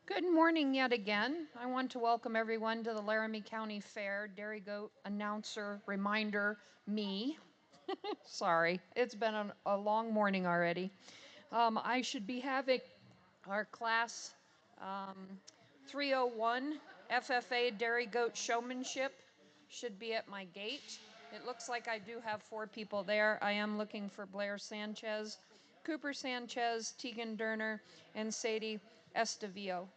Good morning yet again. I want to welcome everyone to the Laramie County Fair. Dairy Goat announcer reminder me. Sorry, it's been a long morning already. I should be having our class 301 FFA Dairy Goat Showmanship should be at my gate. It looks like I do have 4 people there. I am looking for Blair Sanchez, Cooper Sanchez, Tegan Derner, and Sadie Estevio.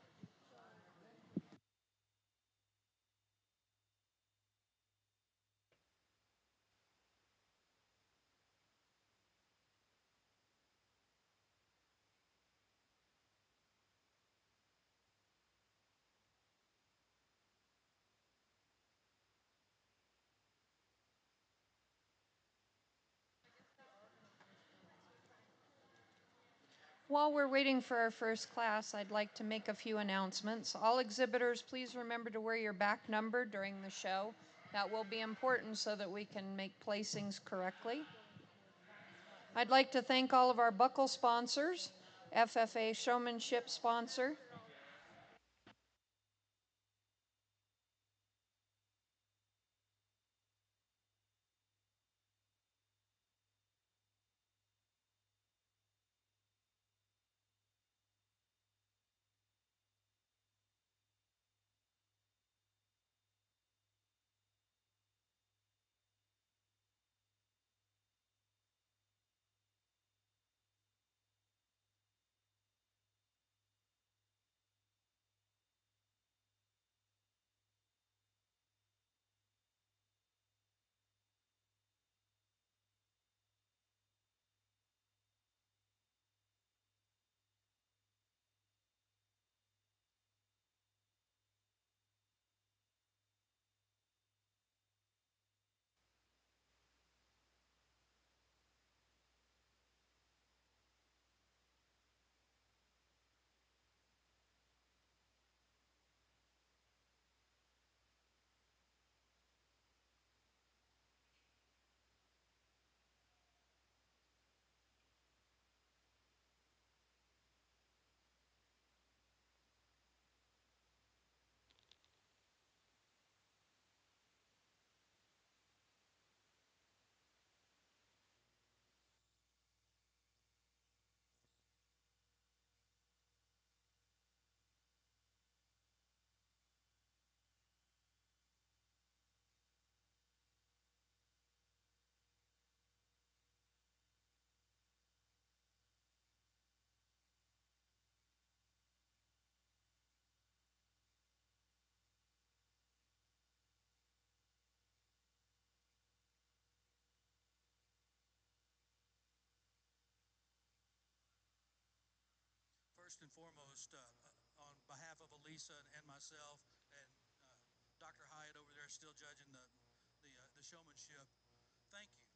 While we're waiting for our first class, I'd like to make a few announcements. All exhibitors, please remember to wear your back number during the show. That will be important so that we can make placings correctly. I'd like to thank all of our buckle sponsors, FFA Showmanship sponsor, First and foremost, on behalf of Elisa and myself and Dr. Hyatt over there still judging the showmanship, thank you.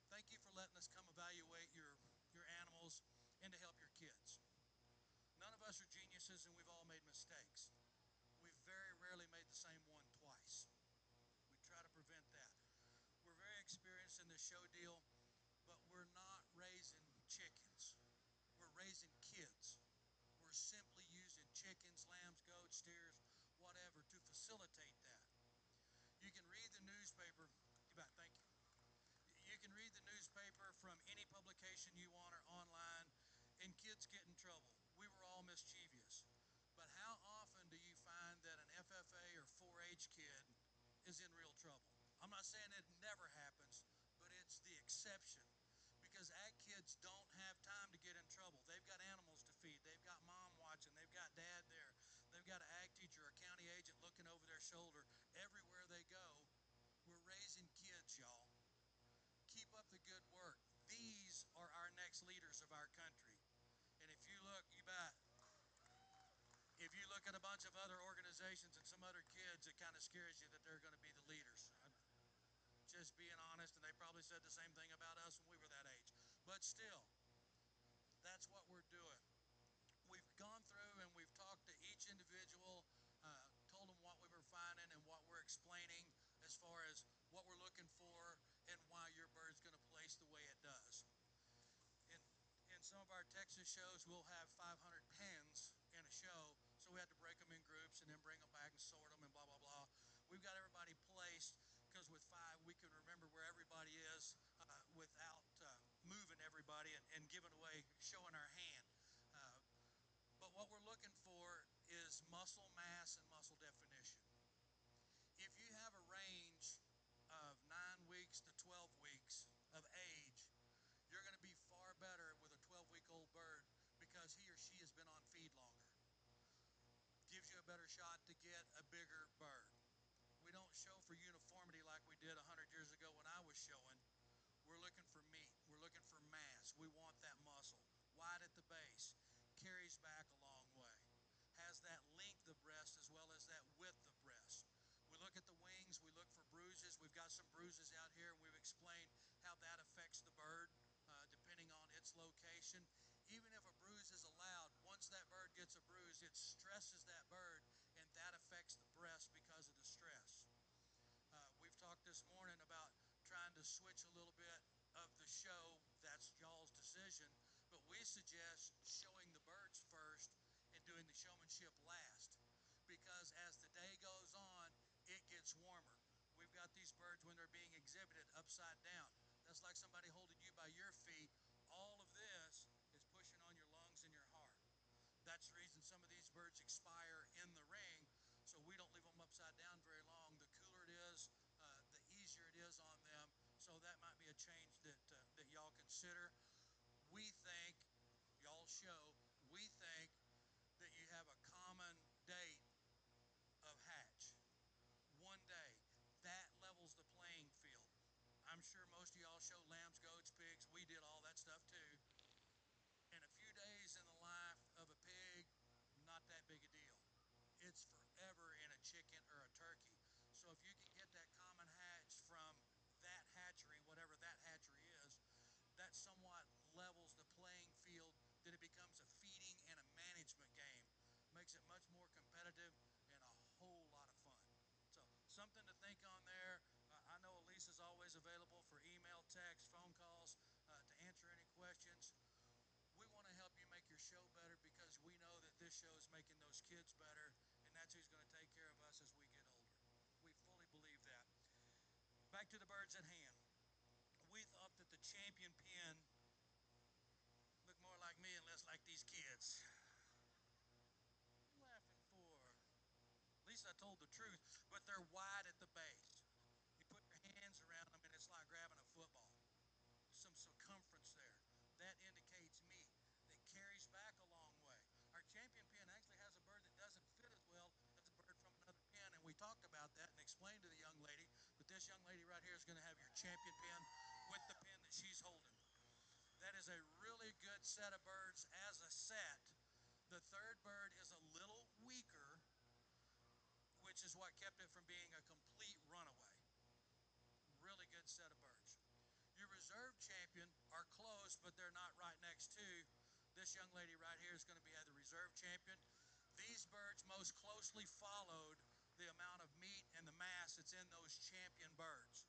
Thank you for letting us come evaluate your animals and to help your kids. None of us are geniuses and we've all made mistakes. We've very rarely made the same one twice. We try to prevent that. We're very experienced in this show deal, but we're not raising chickens. We're raising kids. We're simply using chickens, lambs, goats, steers, whatever to facilitate that. You can read the newspaper. Thank you. You can read the newspaper from any publication you want or online, and kids get in trouble. We were all mischievous. But how often do you find that an FFA or 4-H kid is in real trouble? I'm not saying it never happens, but it's the exception because ag kids don't have time to get in trouble. They've got animals to feed. They've got mom watching. They've got dad there. They've got an ag teacher or a county agent looking over their shoulder everywhere they go. We're raising kids, y'all. Keep up the good work. These are our next leaders of our country. And if you look, you bet. If you look at a bunch of other organizations and some other kids, it kind of scares you that they're going to be the leaders. I'm just being honest, and they probably said the same thing about us when we were that age. But still, that's what we're doing. We've gone through and we've talked to each individual, told them what we were finding and what we're explaining as far as what we're looking for and why your bird's going to place the way it does. In, in some of our Texas shows, we'll have 500 pens in a show, so we have to and then bring them back and sort them and blah, blah, blah. We've got everybody placed because with 5, we can remember where everybody is without moving everybody and giving away, showing our hand. Uh, but what we're looking for is muscle mass and muscle definition. If you have a range of 9 weeks to 12 weeks of age, you're going to be far better with a 12-week-old bird because he or she has been on feed longer. Gives you a better shot to get a bigger bird. We don't show for uniformity like we did 100 years ago when I was showing. We're looking for meat. We're looking for mass. We want that muscle. Wide at the base. Carries back a long way. Has that length of breast as well as that width of breast. We look at the wings. We look for bruises. We've got some bruises out here, and we've explained how that affects the bird depending on its location. Even if a bruise is allowed, once that bird gets a bruise, it stresses that bird, and that affects the breast because of the stress. We've talked this morning about trying to switch a little bit of the show. That's y'all's decision. But we suggest showing the birds first and doing the showmanship last. Because as the day goes on, it gets warmer. We've got these birds when they're being exhibited upside down. That's like somebody holding you by your feet. All of this is pushing on your lungs and your heart. That's the reason some of these birds expire in the ring, so we don't leave them upside down very long. The cooler it is, the easier it is on them. So that might be a change that y'all consider. We think, y'all show, we think that you have a common date of hatch. One day. That levels the playing field. I'm sure most of y'all show lambs, goats, pigs. We did all that stuff too. And a few days in the life of a pig, not that big a deal. It's forever in a chicken or a turkey. So if you can get that common hatch from that hatchery, whatever that hatchery is, that somewhat levels the playing field, that it becomes a feeding and a management game. Makes it much more competitive and a whole lot of fun. So something to think on there. I know Elisa's always available for email, text, phone calls to answer any questions. We want to help you make your show better because we know that this show is making those kids better, and that's who's going to take care of us as we get older. We fully believe that. Back to the birds at hand. We thought that the champion pen looked more like me and less like these kids. What are you laughing for? At least I told the truth, but they're wide at the base. You put your hands around them, and it's like grabbing a football. Some circumference there. That indicates meat. That carries back a long way. Our champion pen actually has a bird that doesn't fit as well as a bird from another pen, and we talked about that and explained to the young lady. But this young lady right here is going to have your champion pen with the pen that she's holding. That is a really good set of birds as a set. The third bird is a little weaker, which is what kept it from being a complete runaway. Really good set of birds. Your reserve champion are close, but they're not right next to. This young lady right here is going to be the reserve champion. These birds most closely followed the amount of meat and the mass that's in those champion birds.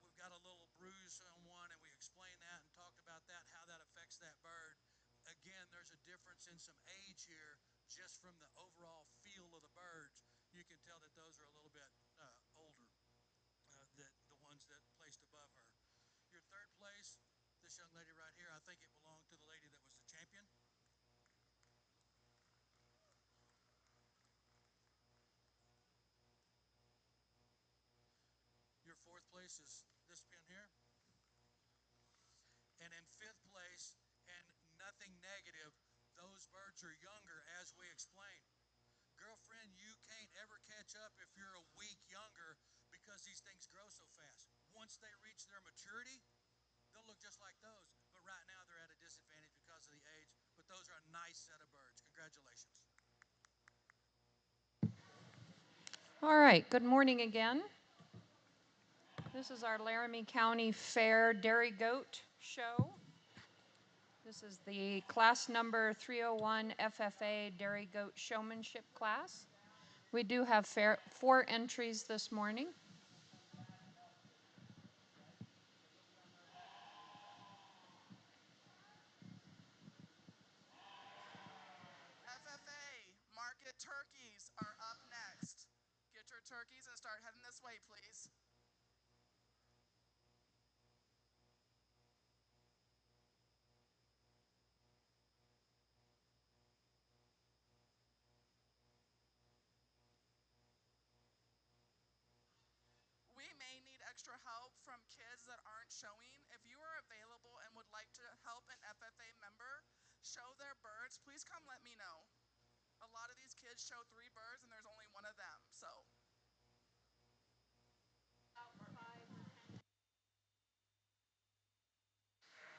We've got a little bruise on one, and we explained that and talked about that, how that affects that bird. Again, there's a difference in some age here just from the overall feel of the birds. You can tell that those are a little bit older, the ones that placed above her. Your third place, this young lady right here, I think it belonged to the lady that was the champion. Your fourth place is this pin here. And in fifth place, and nothing negative, those birds are younger, as we explained. Girlfriend, you can't ever catch up if you're a week younger because these things grow so fast. Once they reach their maturity, they'll look just like those. But right now, they're at a disadvantage because of the age. But those are a nice set of birds. Congratulations. All right, good morning again. This is our Laramie County Fair Dairy Goat Show. This is the class number 301 FFA Dairy Goat Showmanship class. We do have 4 entries this morning. FFA, Marcus turkeys are up next. Get your turkeys and start heading this way, please. We may need extra help from kids that aren't showing. If you are available and would like to help an FFA member show their birds, please come let me know. A lot of these kids show 3 birds and there's only one of them, so.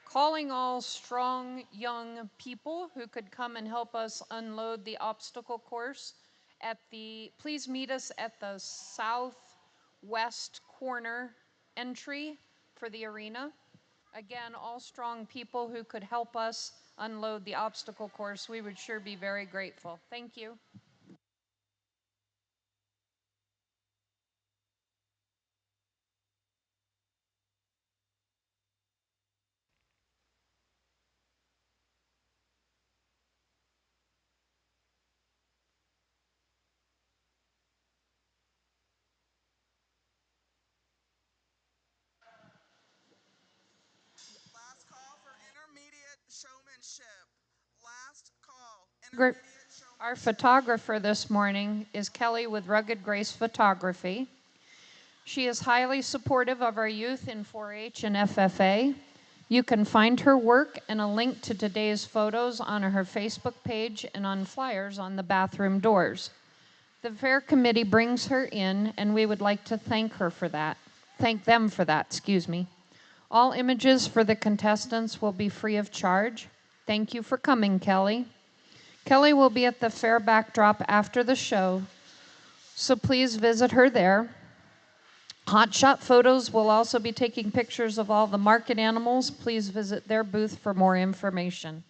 Calling all strong young people who could come and help us unload the obstacle course please meet us at the southwest corner entry for the arena. Again, all strong people who could help us unload the obstacle course, we would sure be very grateful. Thank you. Last call for intermediate showmanship. Last call. Intermediate showmanship. Our photographer this morning is Kelly with Rugged Grace Photography. She is highly supportive of our youth in 4-H and FFA. You can find her work and a link to today's photos on her Facebook page and on flyers on the bathroom doors. The fair committee brings her in, and we would like to thank them for that, excuse me. All images for the contestants will be free of charge. Thank you for coming, Kelly. Kelly will be at the fair backdrop after the show, so please visit her there. Hotshot Photos will also be taking pictures of all the market animals. Please visit their booth for more information.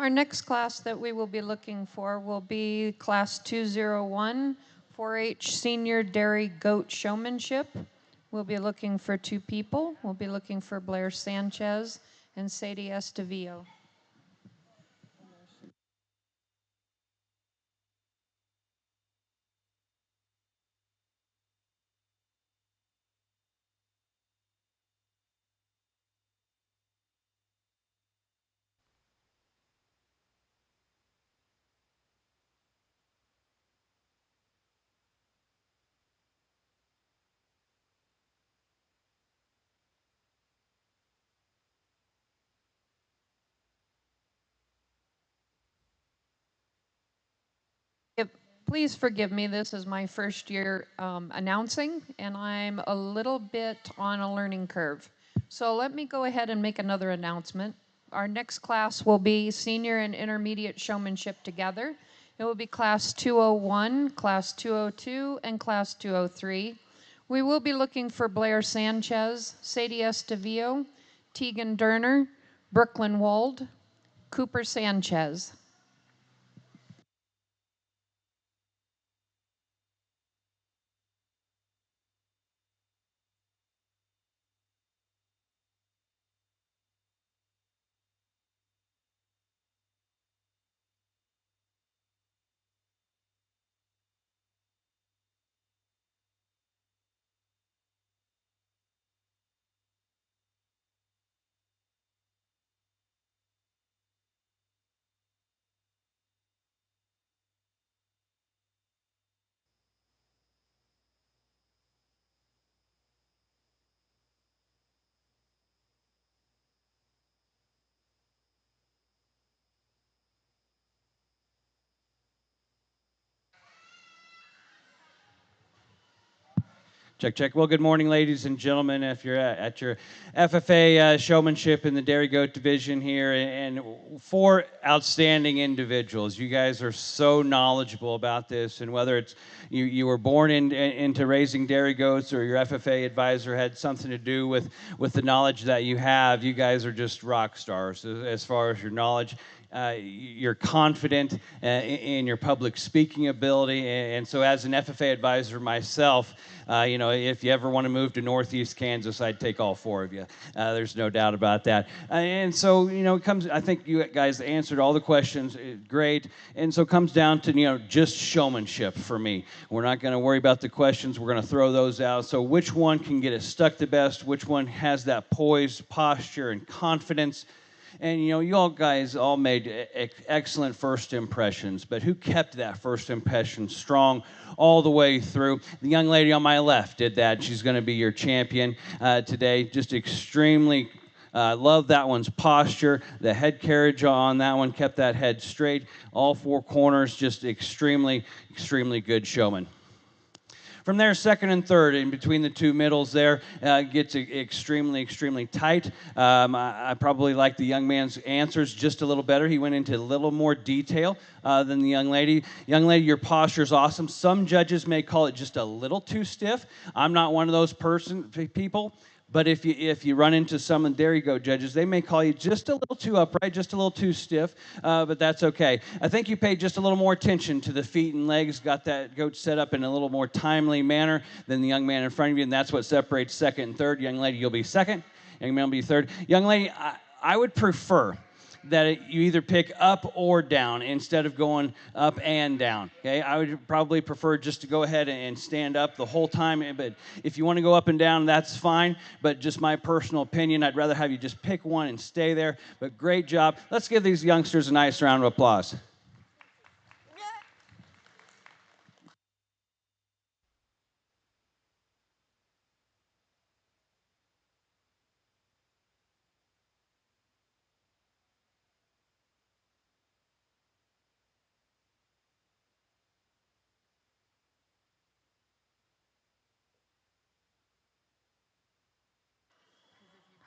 Our next class that we will be looking for will be Class 201, 4-H Senior Dairy Goat Showmanship. We'll be looking for 2 people. We'll be looking for Blair Sanchez and Sadie Estevillo. Please forgive me, this is my first year announcing, and I'm a little bit on a learning curve. So let me go ahead and make another announcement. Our next class will be Senior and Intermediate Showmanship together. It will be Class 201, Class 202, and Class 203. We will be looking for Blair Sanchez, Sadie Estevillo, Tegan Durner, Brooklyn Wold, Cooper Sanchez. Check, check. Well, good morning, ladies and gentlemen. If you're at your FFA showmanship in the Dairy Goat Division here, and 4 outstanding individuals. You guys are so knowledgeable about this, and whether it's you were born into raising dairy goats, or your FFA advisor had something to do with the knowledge that you have, you guys are just rock stars as far as your knowledge. You're confident in your public speaking ability, and so as an FFA advisor myself, if you ever want to move to Northeast Kansas, I'd take all 4 of you. There's no doubt about that. And so, it comes. I think you guys answered all the questions, great. And so it comes down to just showmanship for me. We're not going to worry about the questions. We're going to throw those out. So which one can get it stuck the best? Which one has that poise, posture, and confidence? And you all guys all made excellent first impressions, but who kept that first impression strong all the way through? The young lady on my left did that. She's going to be your champion today. Just extremely love that one's posture. The head carriage on that one kept that head straight. All 4 corners, just extremely, extremely good showman. From there, second and third, in between the 2 middles there, gets extremely, extremely tight. I probably like the young man's answers just a little better. He went into a little more detail than the young lady. Young lady, your posture is awesome. Some judges may call it just a little too stiff. I'm not one of those people. But if you run into some of the dairy goat judges, they may call you just a little too upright, just a little too stiff, but that's okay. I think you paid just a little more attention to the feet and legs, got that goat set up in a little more timely manner than the young man in front of you, and that's what separates second and third. Young lady, you'll be second. Young man will be third. Young lady, I would prefer that you either pick up or down instead of going up and down. Okay, I would probably prefer just to go ahead and stand up the whole time. But if you want to go up and down, that's fine. But just my personal opinion, I'd rather have you just pick one and stay there. But great job. Let's give these youngsters a nice round of applause.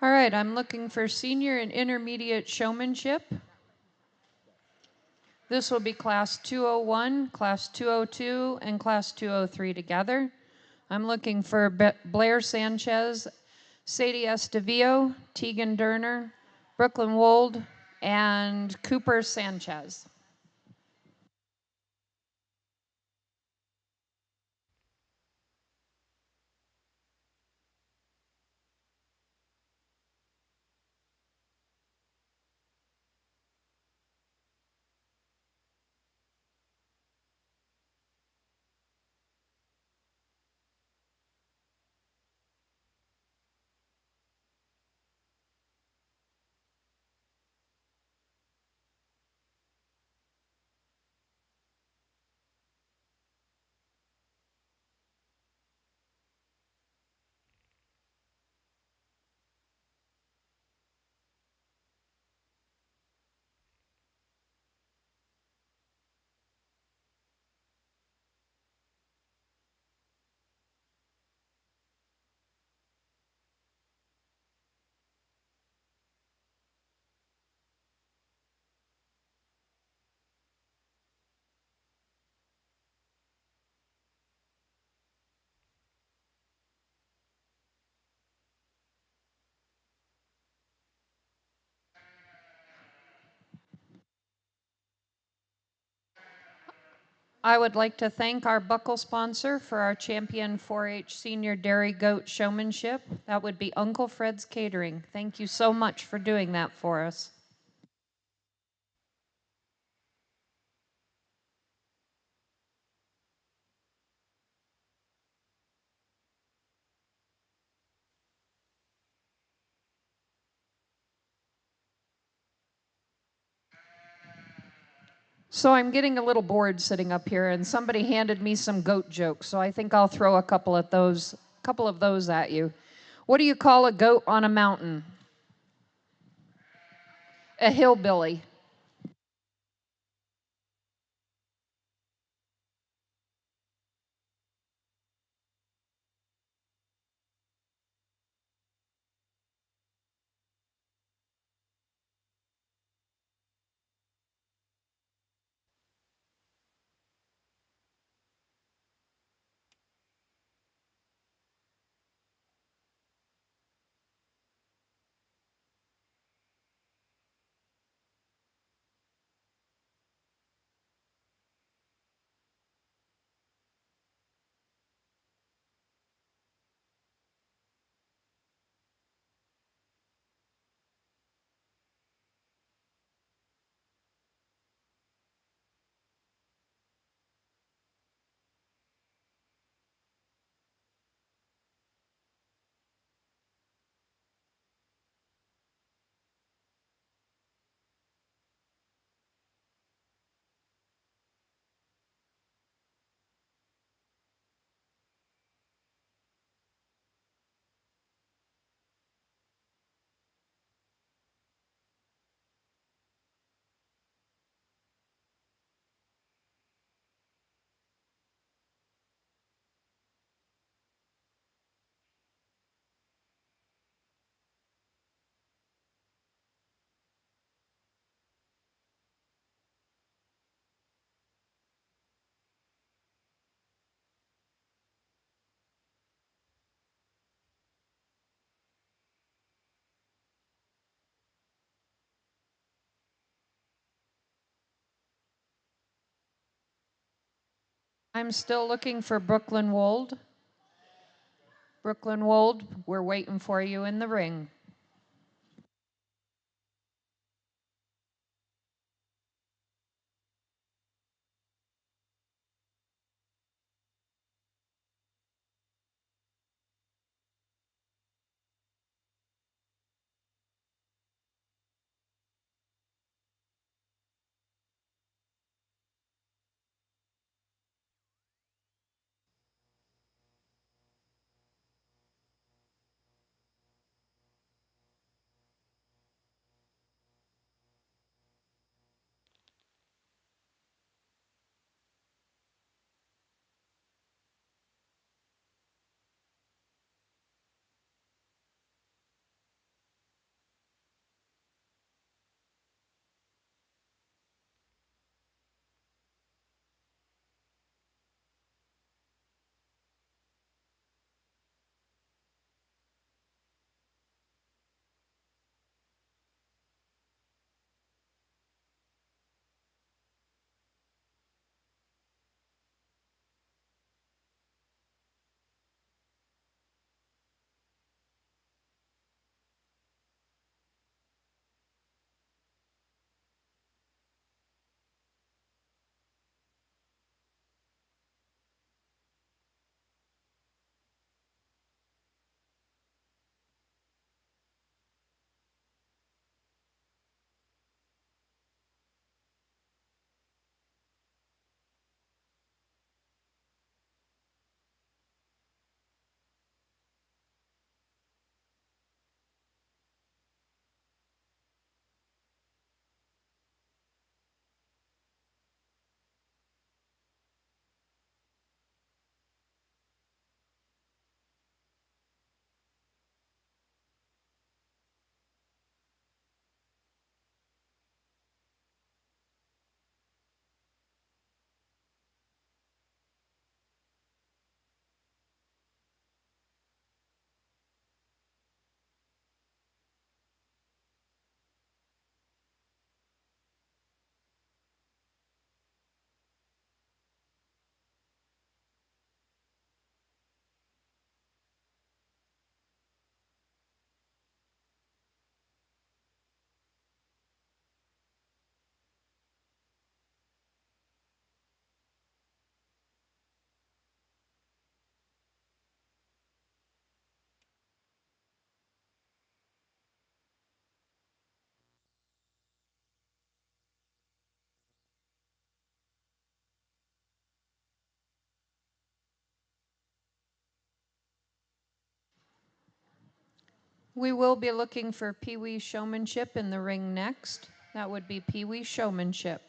All right, I'm looking for Senior and Intermediate Showmanship. This will be Class 201, Class 202, and Class 203 together. I'm looking for Blair Sanchez, Sadie Estevillo, Tegan Durner, Brooklyn Wold, and Cooper Sanchez. I would like to thank our buckle sponsor for our champion 4-H senior dairy goat showmanship. That would be Uncle Fred's Catering. Thank you so much for doing that for us. So I'm getting a little bored sitting up here, and somebody handed me some goat jokes, so I think I'll throw a couple of those at you. What do you call a goat on a mountain? A hillbilly. I'm still looking for Brooklyn Wold. Brooklyn Wold, we're waiting for you in the ring. We will be looking for Pee Wee showmanship in the ring next. That would be Pee Wee showmanship.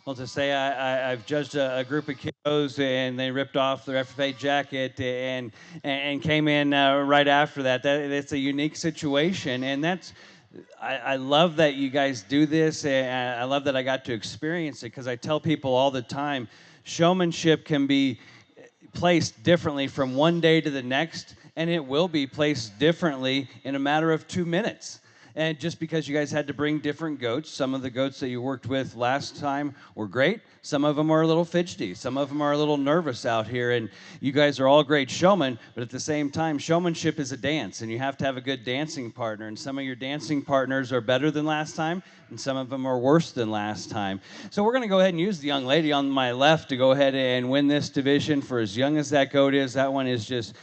Well, to say I've judged a group of kiddos and they ripped off their FFA jacket and came in right after that. That's a unique situation, and I love that you guys do this, and I love that I got to experience it because I tell people all the time, showmanship can be placed differently from one day to the next, and it will be placed differently in a matter of 2 minutes. And just because you guys had to bring different goats, some of the goats that you worked with last time were great. Some of them are a little fidgety. Some of them are a little nervous out here. And you guys are all great showmen, but at the same time, showmanship is a dance, and you have to have a good dancing partner. And some of your dancing partners are better than last time, and some of them are worse than last time. So we're going to go ahead and use the young lady on my left to go ahead and win this division. For as young as that goat is, that one is just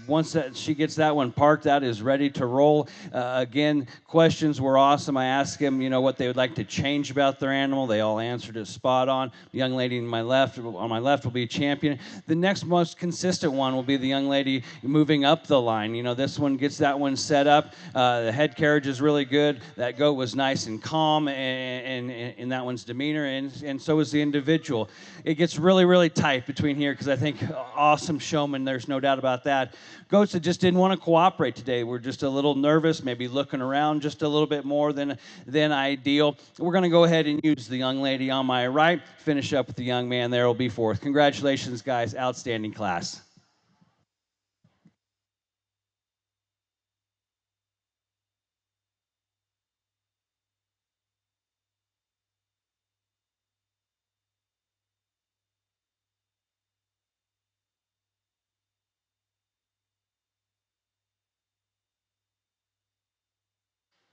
once that she gets that one parked, that is ready to roll. Again, questions were awesome. I asked them, what they would like to change about their animal. They all answered it spot on. The young lady on my left will be champion. The next most consistent one will be the young lady moving up the line. This one gets that one set up. The head carriage is really good. That goat was nice and calm in that one's demeanor, and so is the individual. It gets really, really tight between here because I think awesome showman, there's no doubt about that. Goats that just didn't want to cooperate today. We're just a little nervous, maybe looking around just a little bit more than ideal. We're going to go ahead and use the young lady on my right, finish up with the young man there will be fourth. Congratulations, guys. Outstanding class.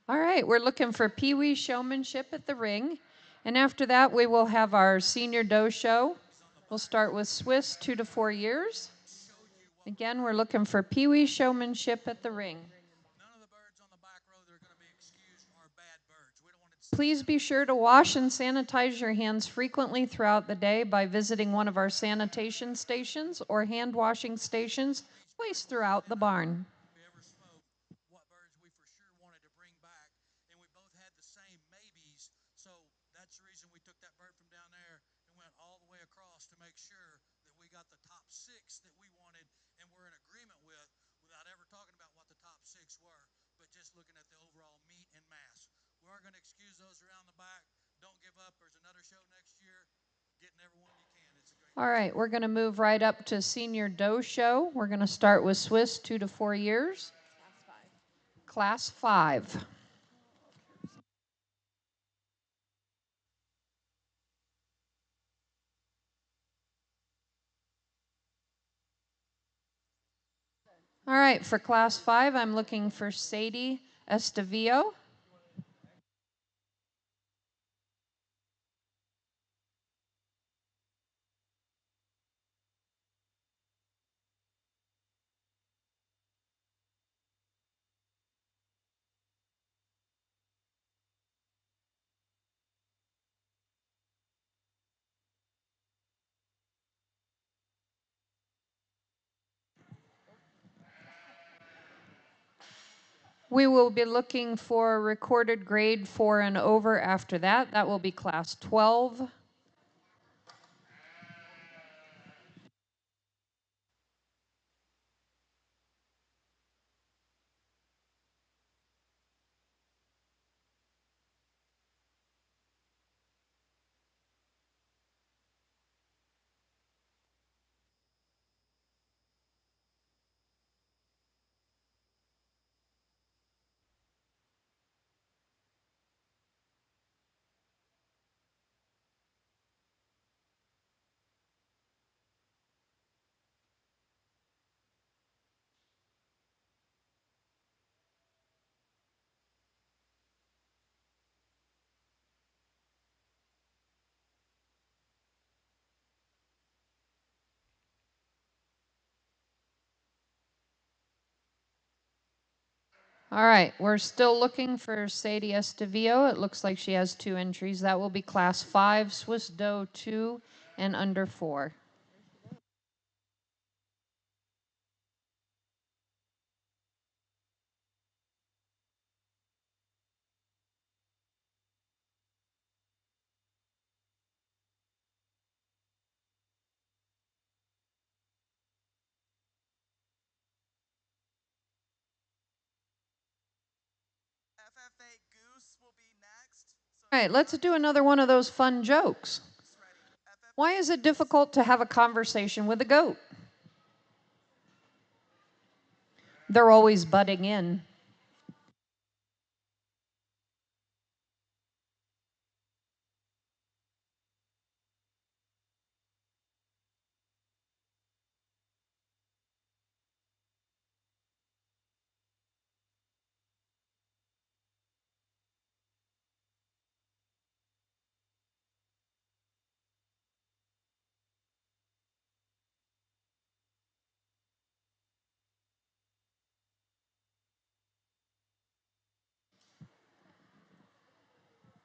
All right, we're looking for Pee Wee showmanship at the ring. And after that, we will have our senior doe show. We'll start with Swiss, 2 to 4 years. Again, we're looking for Pee Wee showmanship at the ring. None of the birds on the back row that are going to be excused are bad birds. We don't want to. Please be sure to wash and sanitize your hands frequently throughout the day by visiting one of our sanitation stations or hand washing stations placed throughout the barn. We ever spoke what birds we for sure wanted to bring back, and we both had the same maybes. So that's the reason we took that bird from down there and went all the way across to make sure that we got the top 6 that we wanted and were in agreement with, without ever talking about what the top 6 were, but just looking at the overall meat and mass. We are going to excuse those around the back. Don't give up. There's another show next year. Getting everyone you can. It's a great. All right, we're going to move right up to senior doe show. We're going to start with Swiss, 2 to 4 years. Class 5. All right, for class 5, I'm looking for Sadie Estavillo. We will be looking for a recorded grade 4 and over after that. That will be class 12. All right, we're still looking for Sadie Estevio. It looks like she has 2 entries. That will be class 5, Swiss Doe 2, and under 4. FFA Goose will be next. So All right, let's do another one of those fun jokes. ready. FFA Why is it difficult to have a conversation with a goat? They're always butting in.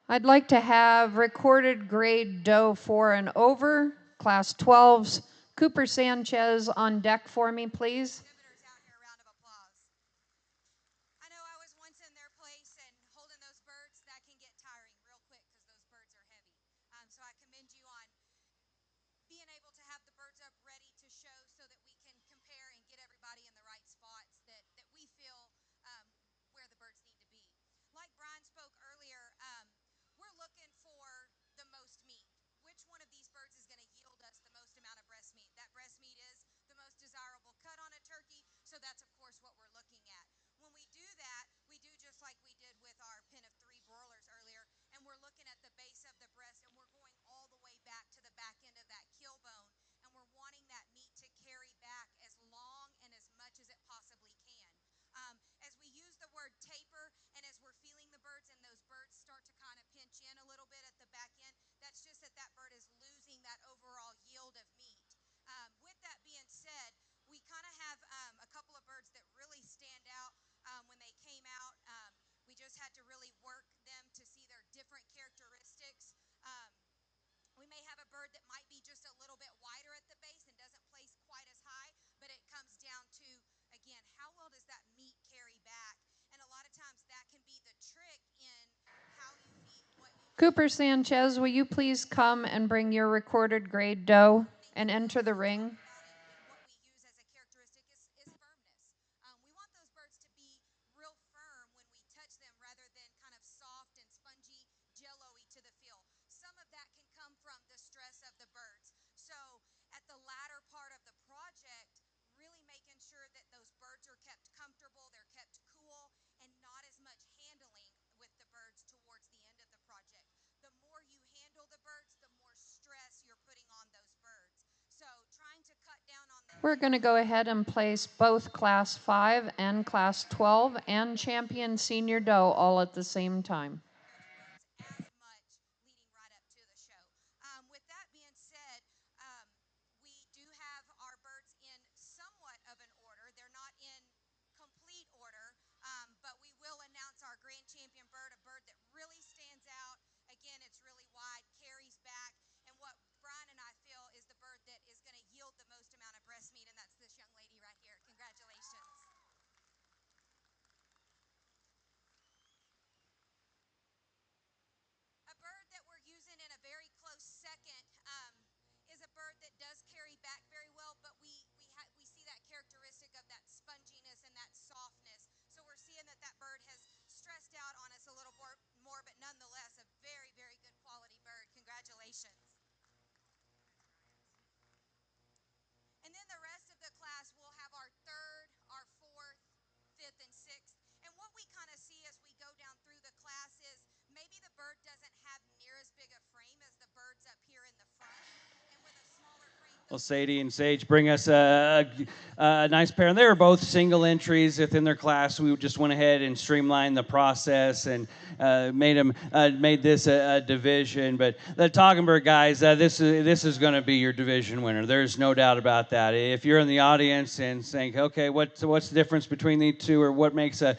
I'd like to have recorded grade Doe 4 and over, class 12s. Cooper Sanchez on deck for me, please. Exhibitors out here, a round of applause. I know I was once in their place, and holding those birds, that can get tiring real quick because those birds are heavy. So I commend you on being able to have the birds up ready to show so that we can compare and get everybody in the right spots that we feel where the birds need to be. Like Brian spoke earlier, we're looking for the most meat. Which one of these birds is going to yield us the most amount of breast meat? That breast meat is the most desirable cut on a turkey, so that's of course what we're looking at. When we do that, we do just like we did with our pen of 3 broilers earlier, and we're looking at the base of the breast, and we're going all the way back to the back end of that keel bone, and we're wanting that meat to carry back as long and as much as it possibly can. As we use the word taper, and as we're feeling the birds and those birds start to kind of pinch in a little bit at the back end, that's just that that bird is losing that overall yield of meat. With that being said, we kind of have a couple of birds that really stand out when they came out. We just had to really work them to see their different characteristics. We may have a bird that might be just a little bit wider at the base and doesn't place quite as high, but it comes down to, again, how well does that meat carry back? And a lot of times that can be the trick in how you feed, what you feed. Cooper Sanchez, will you please come and bring your recorded grade Doe and enter the ring? About it, and what we use as a characteristic is firmness. We want those birds to be real firm when we touch them rather than kind of soft and spongy, jello-y to the feel. Some of that can come from the stress of the birds. So at the latter part of the project, really making sure that those birds are kept comfortable, they're kept cool, and not as much handling with the birds towards the end of the project. The more you handle the birds, the more stress you're putting on those birds. So trying to cut down on the We're going to go ahead and place both class 5 and class 12 and champion senior Doe all at the same time. birds as much leading right up to the show. With that being said, we do have our birds in somewhat of an order. They're not in complete order, but we will announce our grand champion bird, a bird that really stands out. Again, it's really wide, carries back, and what Brian and I feel is the bird that is going to yield the most amount of breast meat, and that's this young lady right here. Congratulations. Well, Sadie and Sage bring us a nice pair. And they were both single entries within their class. We just went ahead and streamlined the process and made this a division. But the Toggenburg guys, this is going to be your division winner. There's no doubt about that. If you're in the audience and think, okay, what's the difference between these two, or what makes a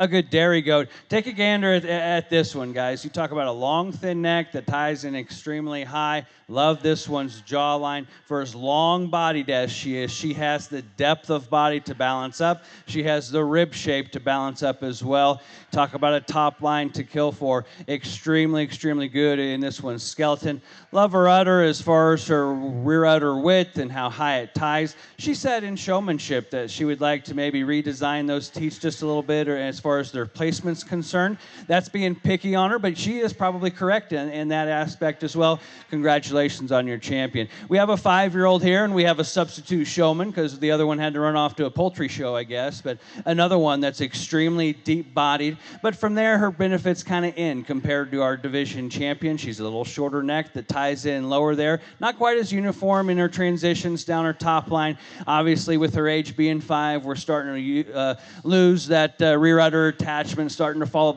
good dairy goat? Take a gander at this one, guys. You talk about a long, thin neck that ties in extremely high. Love this one's jawline. For as long bodied as she is, she has the depth of body to balance up. She has the rib shape to balance up as well. Talk about a top line to kill for. Extremely, extremely good in this one's skeleton. Love her udder as far as her rear udder width and how high it ties. She said in showmanship that she would like to maybe redesign those teats just a little bit, or as far as their placement's concerned. That's being picky on her, but she is probably correct in that aspect as well. Congratulations on your champion. We have a 5-year-old here, and we have a substitute showman because the other one had to run off to a poultry show, I guess. But another one that's extremely deep-bodied. But from there, her benefits kind of end compared to our division champion. She's a little shorter neck that ties in lower there. Not quite as uniform in her transitions down her top line. Obviously, with her age being 5, we're starting to lose that rear udder attachment, starting to fall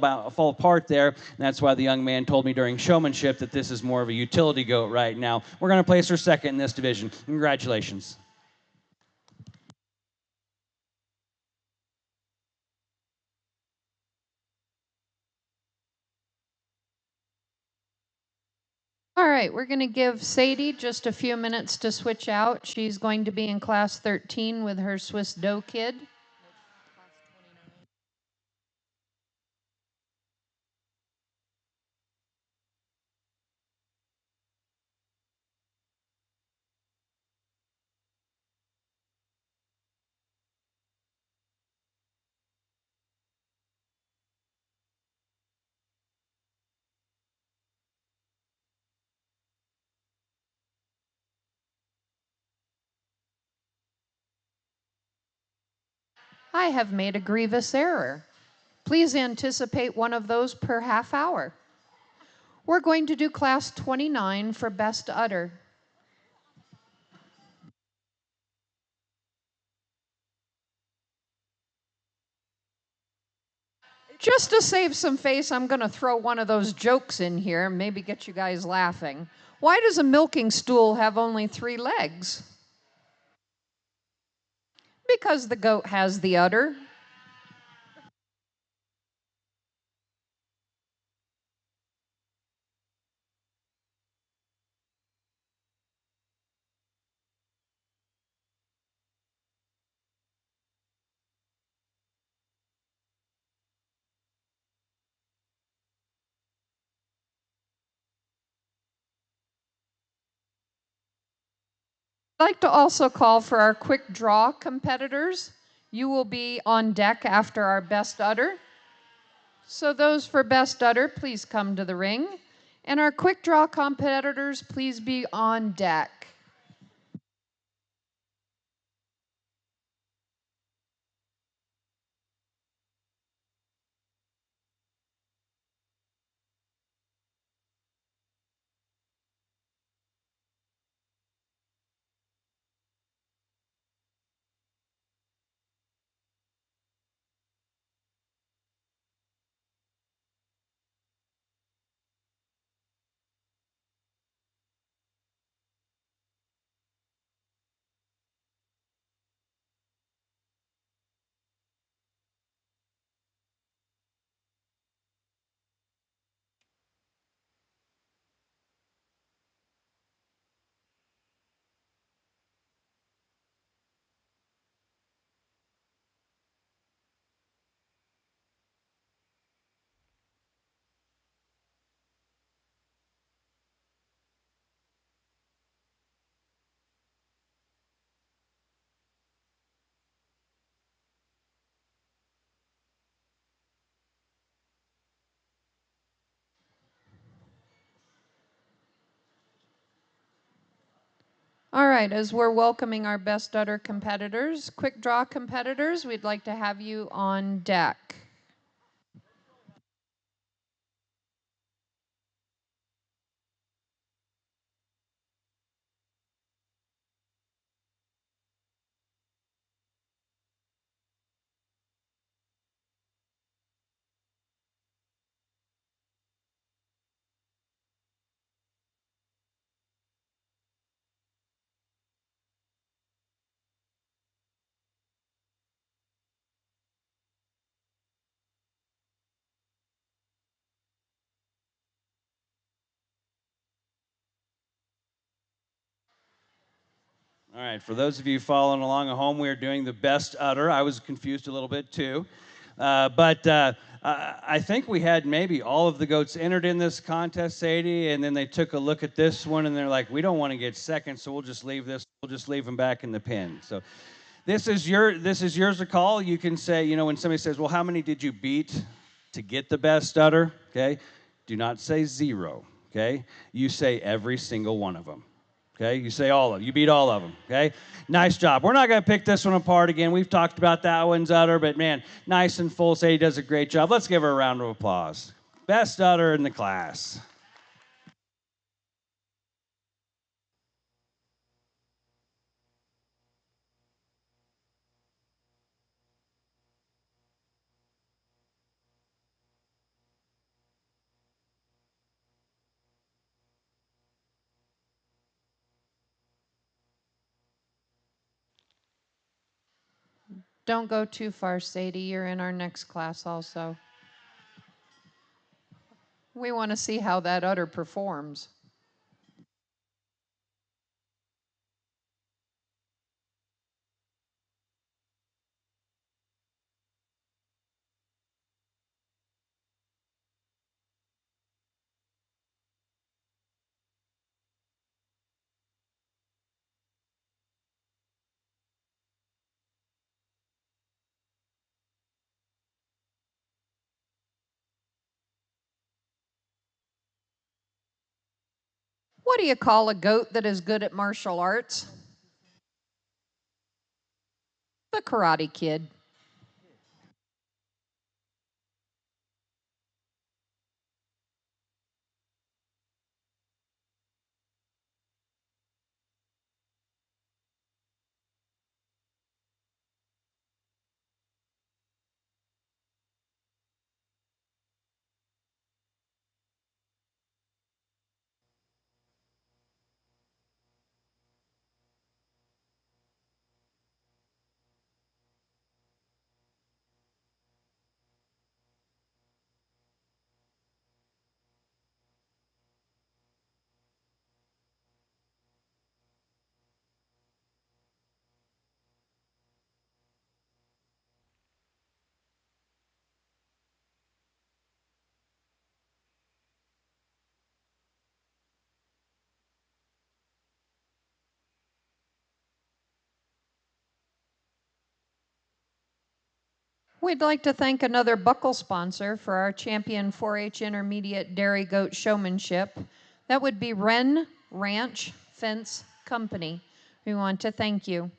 apart there. And that's why the young man told me during showmanship that this is more of a utility goat right now. We're going to place her second in this division. Congratulations. All right, we're going to give Sadie just a few minutes to switch out. She's going to be in class 13 with her Swiss dough kid. I have made a grievous error. Please anticipate one of those per half hour. We're going to do class 29 for best udder. Just to save some face, I'm going to throw one of those jokes in here and maybe get you guys laughing. Why does a milking stool have only 3 legs? Because the goat has the udder. I'd like to also call for our quick draw competitors. You will be on deck after our best udder. So those for best udder, please come to the ring. And our quick draw competitors, please be on deck. All right, as we're welcoming our best udder competitors, quick draw competitors, we'd like to have you on deck. All right, for those of you following along at home, we are doing the best udder. I was confused a little bit too. But I think we had maybe all of the goats entered in this contest, Sadie, and then they took a look at this one and they're like, we don't want to get second, so we'll just leave this. We'll just leave them back in the pen. So this is yours to call. You can say, you know, when somebody says, well, how many did you beat to get the best udder? Okay, do not say zero. Okay, you say every single one of them. Okay, you say all of them. You beat all of them. Okay, nice job. We're not going to pick this one apart again. We've talked about that one's udder, but man, nice and full. Sadie does a great job. Let's give her a round of applause. Best udder in the class. Don't go too far, Sadie. You're in our next class also. We want to see how that udder performs. What do you call a goat that is good at martial arts? The Karate Kid. We'd like to thank another buckle sponsor for our champion 4-H intermediate dairy goat showmanship. That would be Wren Ranch Fence Company. We want to thank you.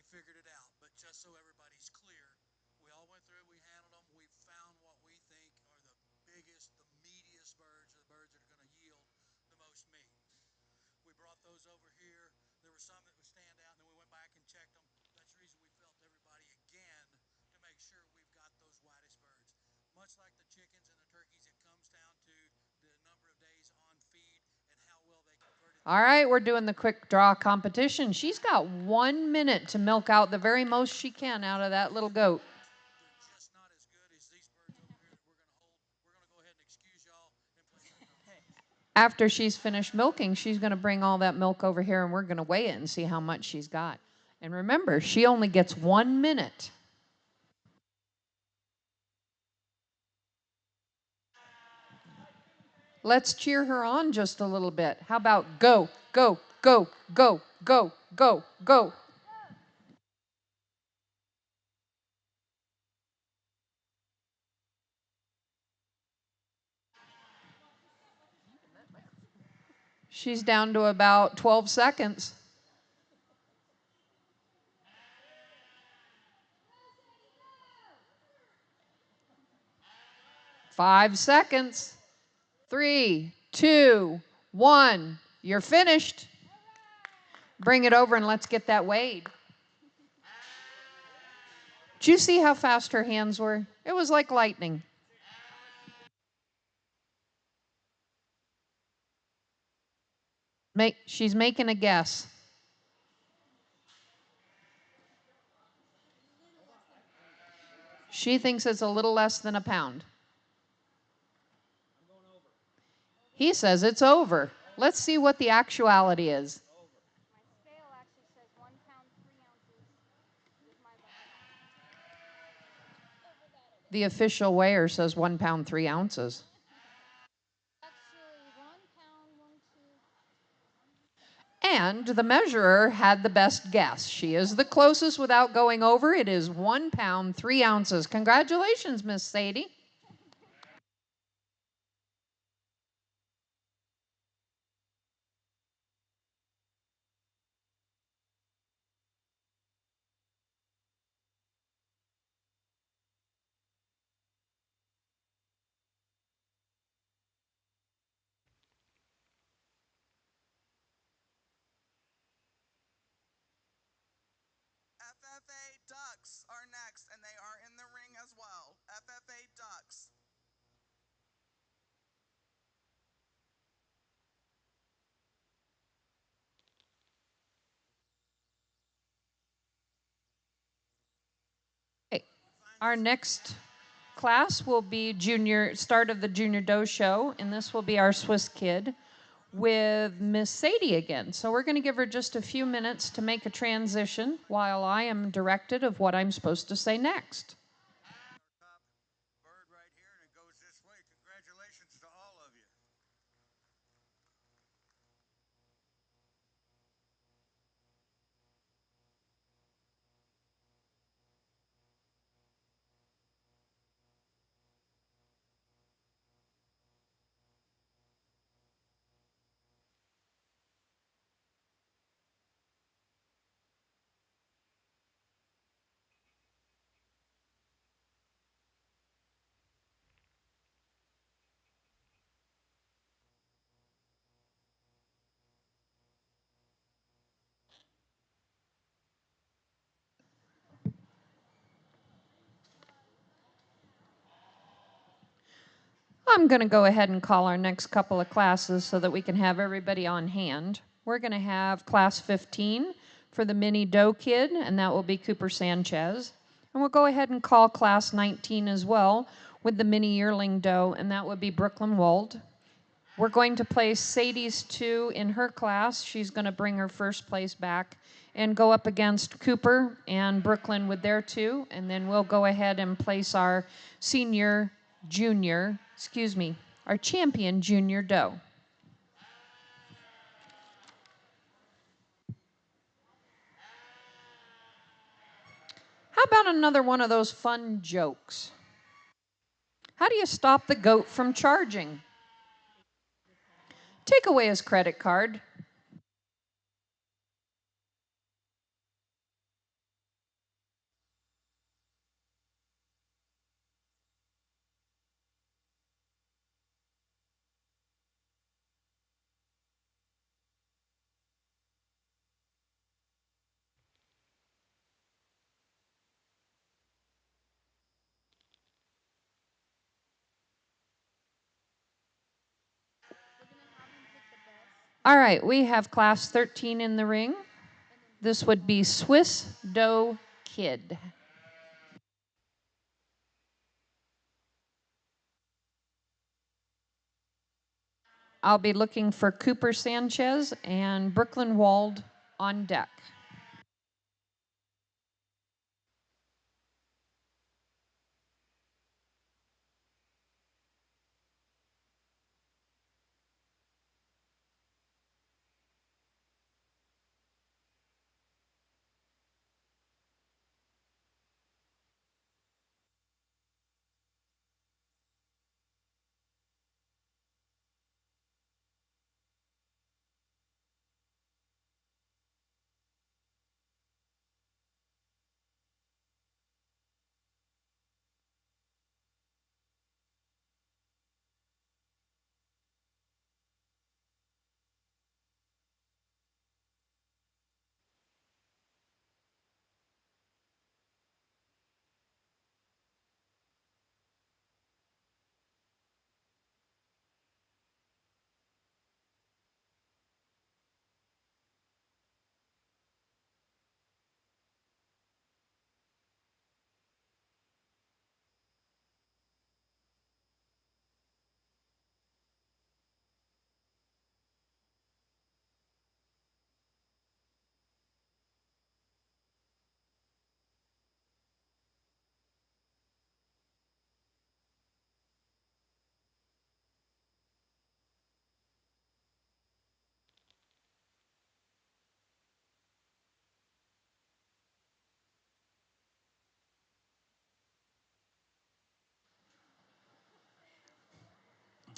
figured it out. But just so everybody's clear, we all went through, we handled them, we found what we think are the biggest, the meatiest birds, or the birds that are going to yield the most meat. We brought those over here. There were some that would stand out, and then we went back and checked them. That's the reason we felt everybody again to make sure we've got those whitest birds. Much like the chickens and the turkeys, it comes down to the number of days on feed and how well they converted. All right, we're doing the quick draw competition. She's got 1 minute to milk out the very most she can out of that little goat. They're just not as good as these birds over here that we're going to hold. We're going to go ahead and excuse y'all and place our numbers. After she's finished milking, she's going to bring all that milk over here and we're going to weigh it and see how much she's got. And remember, she only gets 1 minute. Let's cheer her on just a little bit. How about go, go, go, go, go, go, go. She's down to about 12 seconds. 5 seconds. 3, 2, 1. You're finished. Bring it over and let's get that weighed. Did you see how fast her hands were? It was like lightning. She's making a guess. She thinks it's a little less than a pound. He says it's over. Let's see what the actuality is. My scale actually says 1 pound 3 ounces. The official weigher says 1 pound 3 ounces. Actually, 1 pound 1 2. And the measurer had the best guess. She is the closest without going over. It is 1 pound 3 ounces. Congratulations, Miss Sadie. FFA ducks are next, and they are in the ring as well. FFA ducks. Okay. Our next class will be start of the Junior Doe show, and this will be our Swiss kid with Miss Sadie again. So we're going to give her just a few minutes to make a transition while I am directed of what I'm supposed to say next. Our top bird right here, and it goes this way. Congratulations to all of you. I'm going to go ahead and call our next couple of classes so that we can have everybody on hand. We're going to have class 15 for the mini doe kid, and that will be Cooper Sanchez. And we'll go ahead and call class 19 as well with the mini yearling doe, and that would be Brooklyn Wald. We're going to place Sadie's 2 in her class. She's going to bring her first place back and go up against Cooper and Brooklyn with their 2. And then we'll go ahead and place our our champion junior doe. How about another one of those fun jokes? How do you stop the goat from charging? Take away his credit card. All right, we have class 13 in the ring. This would be Swiss Dough Kid. I'll be looking for Cooper Sanchez and Brooklyn Wald on deck.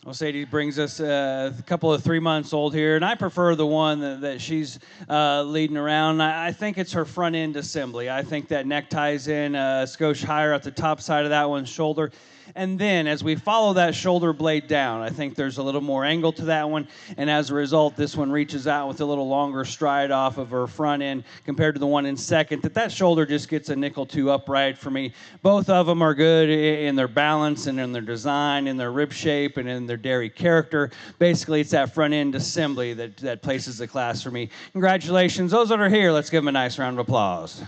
Well, Sadie brings us a couple of 3 months old here, and I prefer the one that she's leading around. I think it's her front end assembly. I think that neck ties in a skosh higher at the top side of that one's shoulder. And then as we follow that shoulder blade down, I think there's a little more angle to that one. And as a result, this one reaches out with a little longer stride off of her front end compared to the one in second. That shoulder just gets a nickel two upright for me. Both of them are good in their balance and in their design, in their rib shape, and in their dairy character. Basically, it's that front end assembly that places the class for me. Congratulations. Those that are here, let's give them a nice round of applause.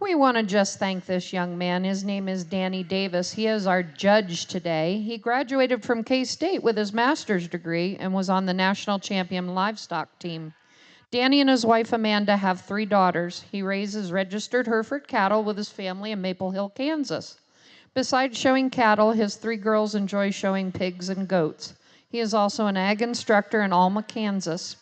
We want to just thank this young man. His name is Danny Davis. He is our judge today. He graduated from K-State with his master's degree and was on the national champion livestock team. Danny and his wife Amanda have 3 daughters. He raises registered Hereford cattle with his family in Maple Hill, Kansas. Besides showing cattle, his 3 girls enjoy showing pigs and goats. He is also an ag instructor in Alma, Kansas.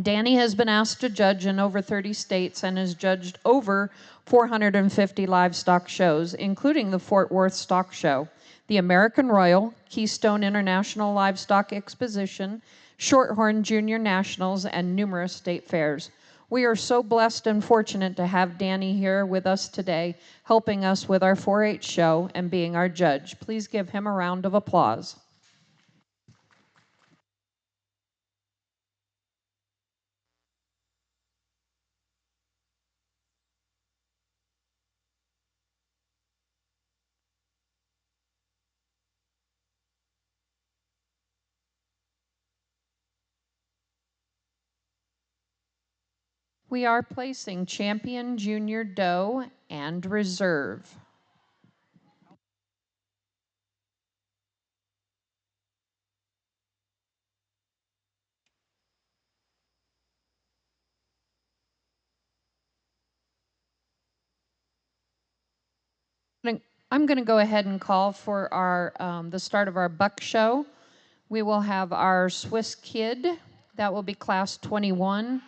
Danny has been asked to judge in over 30 states and has judged over 450 livestock shows, including the Fort Worth Stock Show, the American Royal, Keystone International Livestock Exposition, Shorthorn Junior Nationals, and numerous state fairs. We are so blessed and fortunate to have Danny here with us today, helping us with our 4-H show and being our judge. Please give him a round of applause. We are placing champion, junior, doe, and reserve. I'm going to go ahead and call for our the start of our buck show. We will have our Swiss Kid. That will be class 21.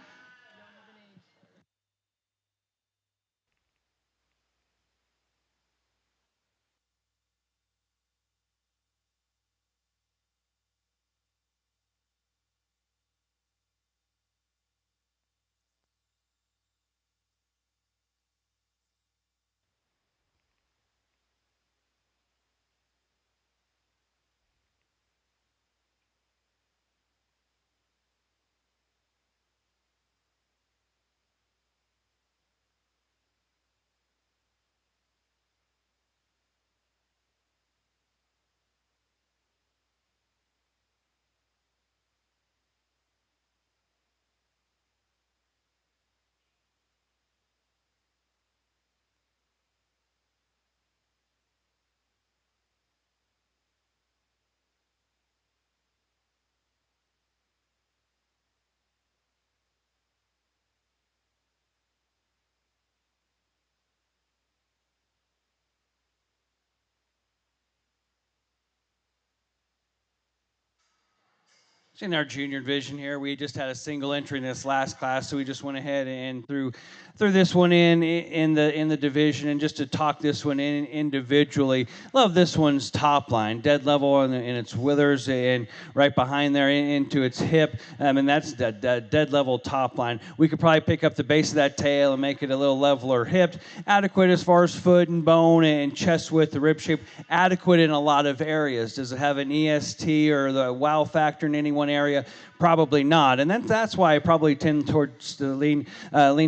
In our junior division here, we just had a single entry in this last class, so we just went ahead and threw this one in the division, and just to talk this one in individually. Love this one's top line, dead level in its withers, and right behind there into its hip, and that's that dead level top line. We could probably pick up the base of that tail and make it a little leveler hipped, adequate as far as foot and bone and chest width, the rib shape, adequate in a lot of areas. Does it have an EST or the wow factor in any one area? Probably not, and that's why I probably tend towards the lean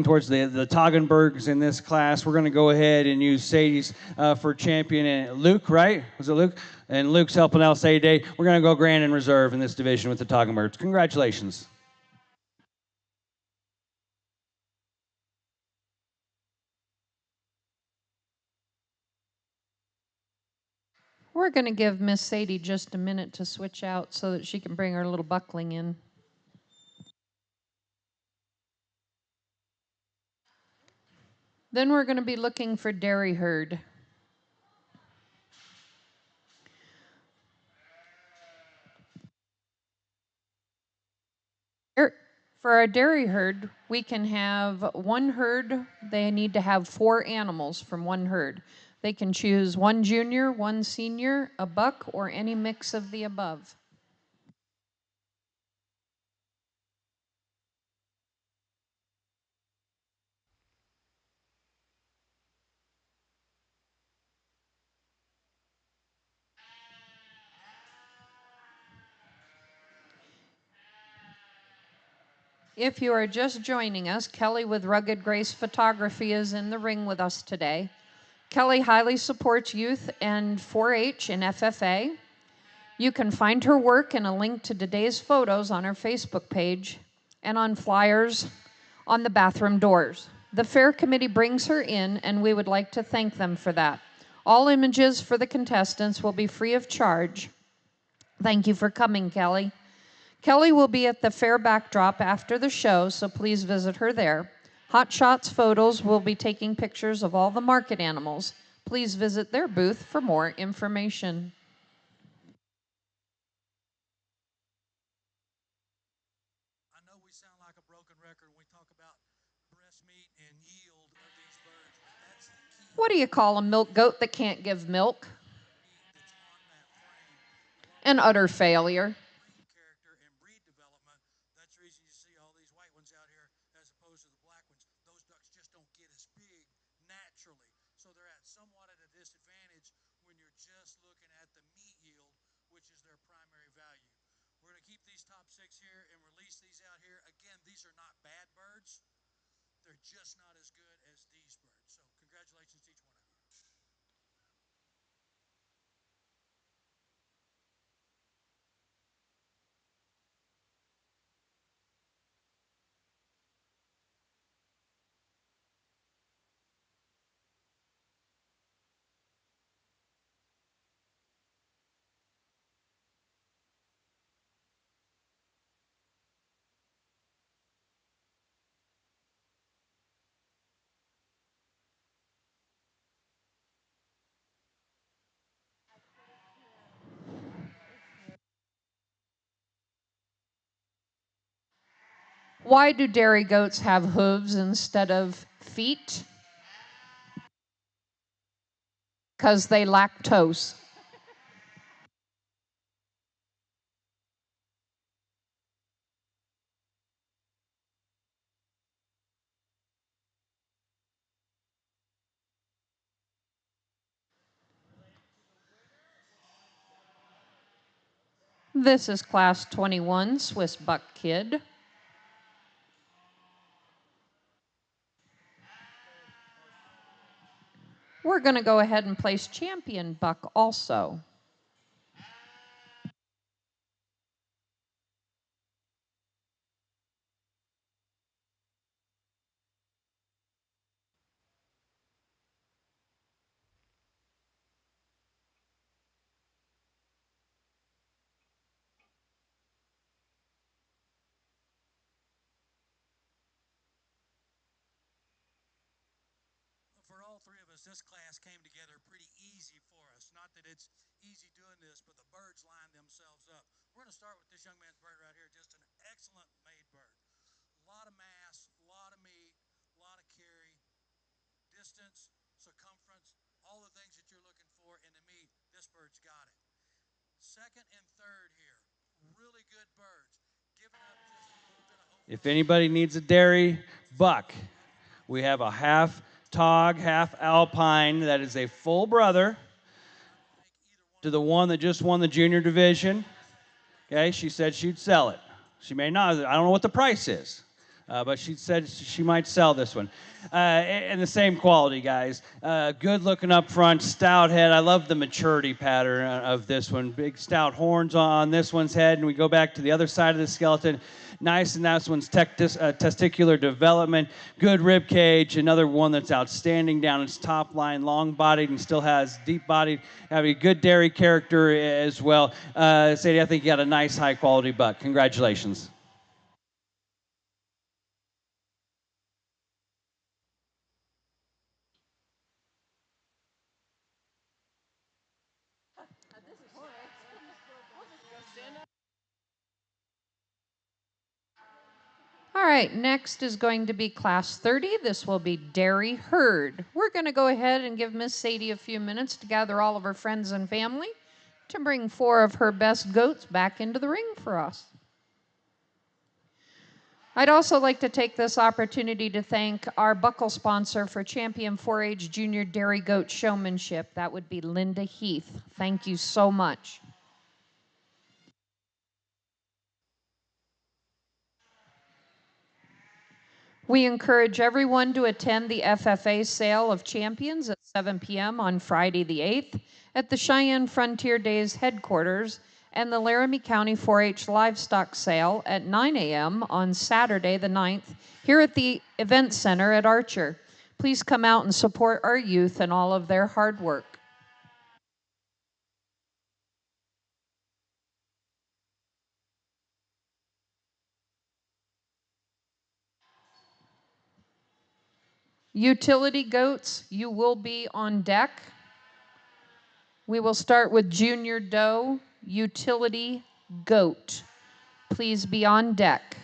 towards the Toggenbergs in this class. We're going to go ahead and use Sadie's for champion, and Luke, right? Was it Luke? And Luke's helping out Sadie Day. We're going to go grand and reserve in this division with the Toggenbergs. Congratulations. We're going to give Miss Sadie just a minute to switch out so that she can bring her little buckling in. Then we're going to be looking for dairy herd. For our dairy herd, we can have one herd. They need to have 4 animals from one herd. They can choose one junior, one senior, a buck, or any mix of the above. If you are just joining us, Kelly with Rugged Grace Photography is in the ring with us today. Kelly highly supports youth and 4-H and FFA. You can find her work and a link to today's photos on her Facebook page and on flyers on the bathroom doors. The fair committee brings her in, and we would like to thank them for that. All images for the contestants will be free of charge. Thank you for coming, Kelly. Kelly will be at the fair backdrop after the show, so please visit her there. Hot Shots Photos will be taking pictures of all the market animals. Please visit their booth for more information. I know we sound like a broken record when we talk about breast meat and yield of these birds. That's the key. What do you call a milk goat that can't give milk? Meat that's on that frame. An utter failure. Breed character and breed development. That's the reason you see all these white ones out here as opposed to the black ones. Those ducks just don't get as big naturally. So they're at somewhat at a disadvantage when you're just looking at the meat yield, which is their primary value. We're going to keep these top 6 here and release these out here. Again, these are not bad birds. They're just not as good as these birds. So congratulations to each one of you. Why do dairy goats have hooves instead of feet? Because they lactose. This is class 21 Swiss Buck Kid. We're going to go ahead and place champion buck also. For all 3 of us, this class came together pretty easy for us. Not that it's easy doing this, but the birds lined themselves up. We're going to start with this young man's bird right here. excellent made bird. A lot of mass, a lot of meat, a lot of carry, distance, circumference, all the things that you're looking for in the meat. This bird's got it. Second and third here, really good birds. Giving up just a little bit of If anybody needs a dairy buck, we have a half Tog, half Alpine that is a full brother to the one that just won the junior division. Okay, she said she'd sell it. She may not. I don't know what the price is, but she said she might sell this one. And the same quality, guys. Good looking up front, stout head. I love the maturity pattern of this one. Big stout horns on this one's head, and we go back to the other side of the skeleton. Nice, and that one's testicular development. Good rib cage. Another one that's outstanding down its top line, long-bodied and still has deep-bodied. Having a good dairy character as well. Sadie, I think you got a nice, high-quality buck. Congratulations. All right, next is going to be class 30. This will be dairy herd. We're going to go ahead and give Miss Sadie a few minutes to gather all of her friends and family to bring 4 of her best goats back into the ring for us. I'd also like to take this opportunity to thank our buckle sponsor for Champion 4-H Junior Dairy Goat Showmanship. That would be Linda Heath. Thank you so much. We encourage everyone to attend the FFA sale of champions at 7 p.m. on Friday the 8th at the Cheyenne Frontier Days headquarters and the Laramie County 4-H livestock sale at 9 a.m. on Saturday the 9th here at the Event Center at Archer. Please come out and support our youth and all of their hard work. Utility goats, you will be on deck. We will start with Junior Doe, Utility Goat. Please be on deck.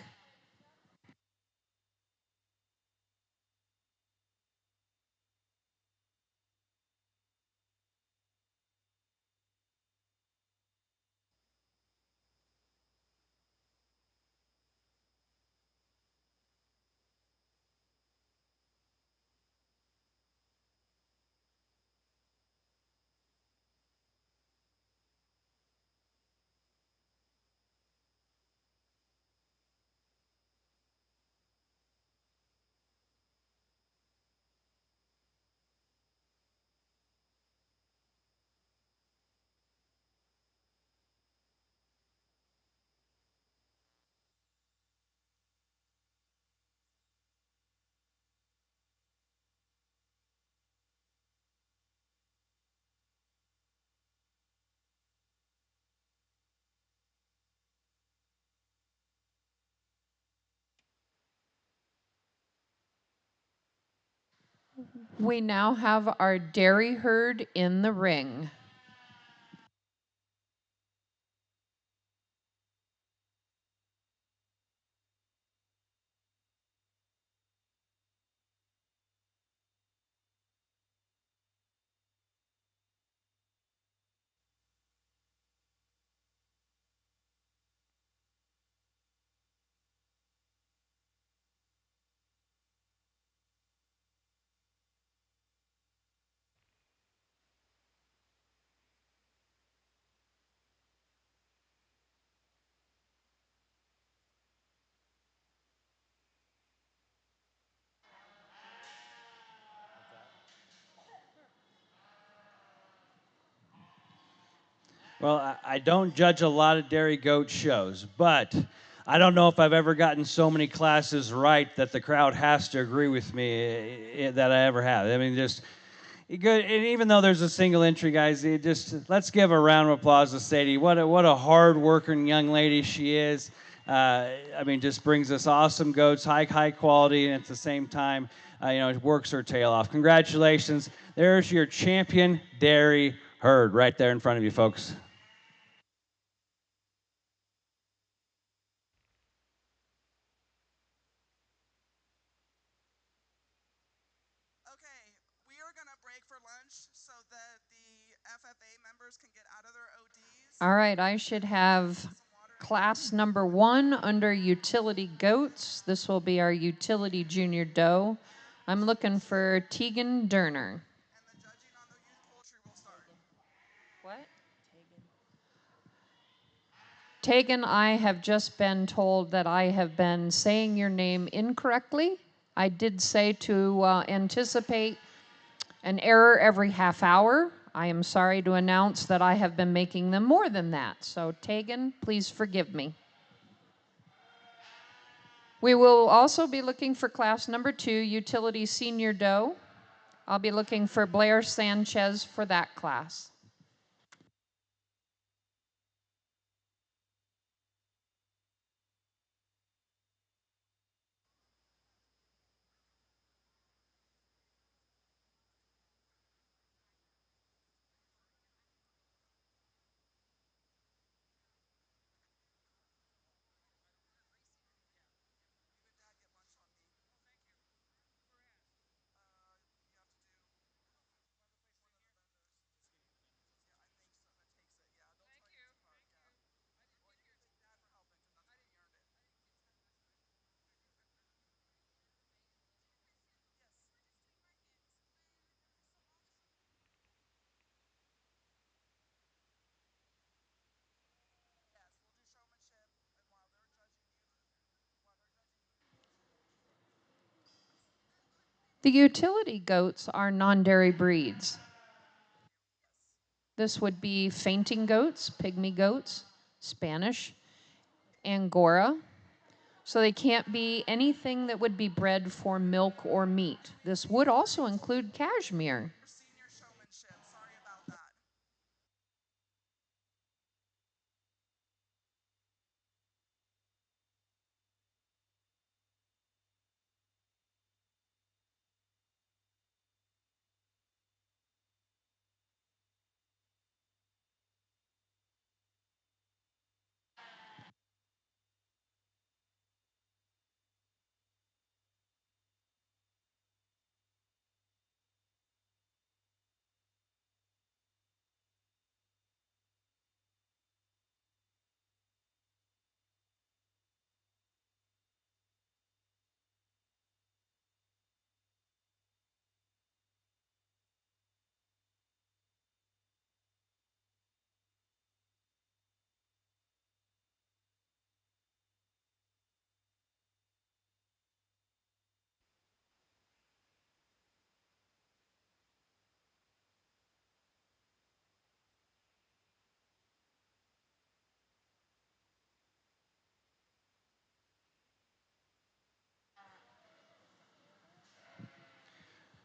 We now have our dairy herd in the ring. Well, I don't judge a lot of dairy goat shows, but I don't know if I've ever gotten so many classes right that the crowd has to agree with me that I ever have. I mean, just good. And even though there's a single entry, guys, let's give a round of applause to Sadie. What a hard-working young lady she is. I mean, just brings us awesome goats, high quality, and at the same time, works her tail off. Congratulations. There's your champion dairy herd right there in front of you, folks. break for lunch so that the FFA members can get out of their ODs. All right, I should have class number 1 under utility goats. This will be our utility junior doe. I'm looking for Tegan Durner. And the judging on the youth poultry will start. What? Tegan, I have just been told that I have been saying your name incorrectly. I did say to anticipate an error every half hour. I am sorry to announce that I have been making them more than that. So, Tegan, please forgive me. We will also be looking for class number 2, utility senior doe. I'll be looking for Blair Sanchez for that class. The utility goats are non-dairy breeds. This would be fainting goats, pygmy goats, Spanish, Angora. So they can't be anything that would be bred for milk or meat. This would also include cashmere. Senior showmanship. Sorry about that.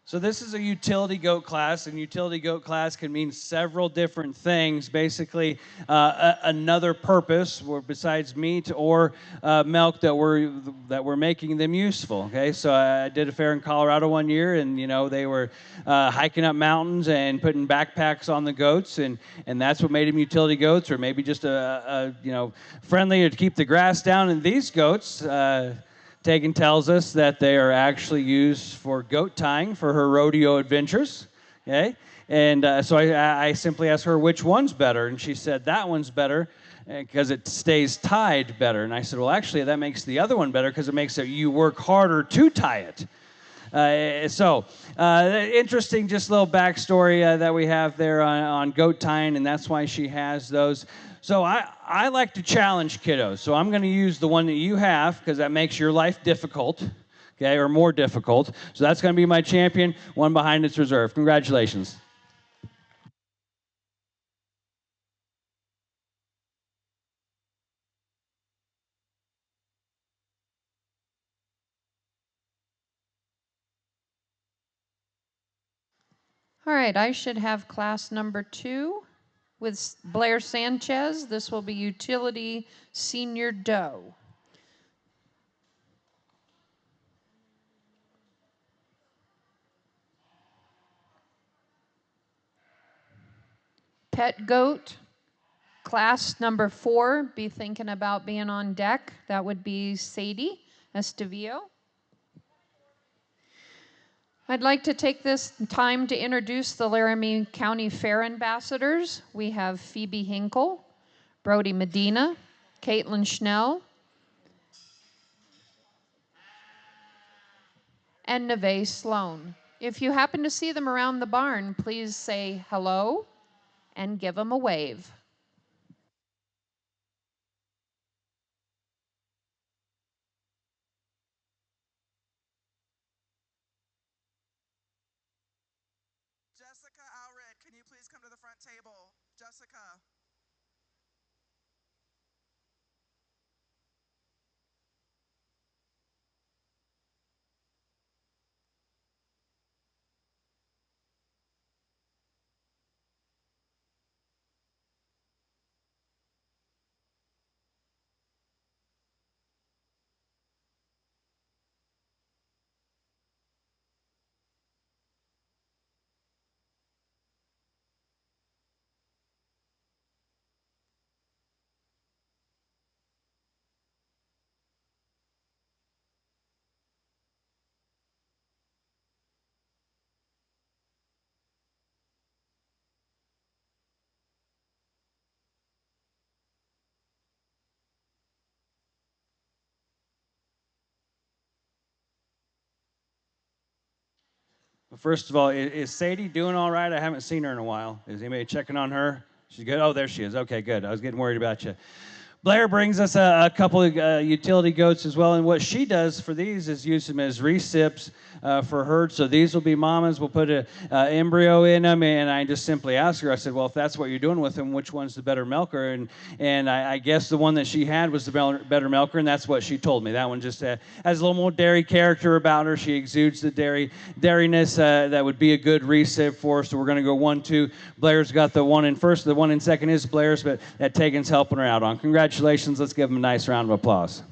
So this is a utility goat class, and utility goat class can mean several different things. Basically, another purpose, or besides meat or milk, that we're making them useful. Okay, so I did a fair in Colorado one year, and they were hiking up mountains and putting backpacks on the goats, and that's what made them utility goats, or maybe just a friendly to keep the grass down. And these goats. Tegan tells us that they are actually used for goat tying for her rodeo adventures. Okay, and so I simply asked her which one's better, and she said that one's better because it stays tied better. And I said, well, actually, that makes the other one better because it makes it you work harder to tie it. Interesting, just little backstory that we have there on goat tying, and that's why she has those. So I like to challenge kiddos. So I'm going to use the one that you have because that makes your life difficult, okay, or more difficult. So that's going to be my champion, one behind its reserve. Congratulations. All right, I should have class number 2 with Blair Sanchez. This will be utility senior doe. Pet goat, class number 4, be thinking about being on deck. That would be Sadie Estevio. I'd like to take this time to introduce the Laramie County Fair Ambassadors. We have Phoebe Hinkle, Brody Medina, Caitlin Schnell, and Neve Sloan. If you happen to see them around the barn, please say hello and give them a wave. Jessica Alred, can you please come to the front table? Jessica. First of all, is Sadie doing all right? I haven't seen her in a while. Is anybody checking on her? She's good? Oh, there she is. Okay, good. I was getting worried about you. Blair brings us a couple of utility goats as well, and what she does for these is use them as recips for herds. So these will be mamas. We'll put an embryo in them, and I just simply asked her. I said, "Well, if that's what you're doing with them, which one's the better milker?" And I guess the one that she had was the better milker, and that's what she told me. That one just has a little more dairy character about her. She exudes the dairyness that would be a good recip for us. So we're going to go 1-2. Blair's got the one in first. The one in second is Blair's, but that Tegan's helping her out on. Congratulations. Let's give them a nice round of applause.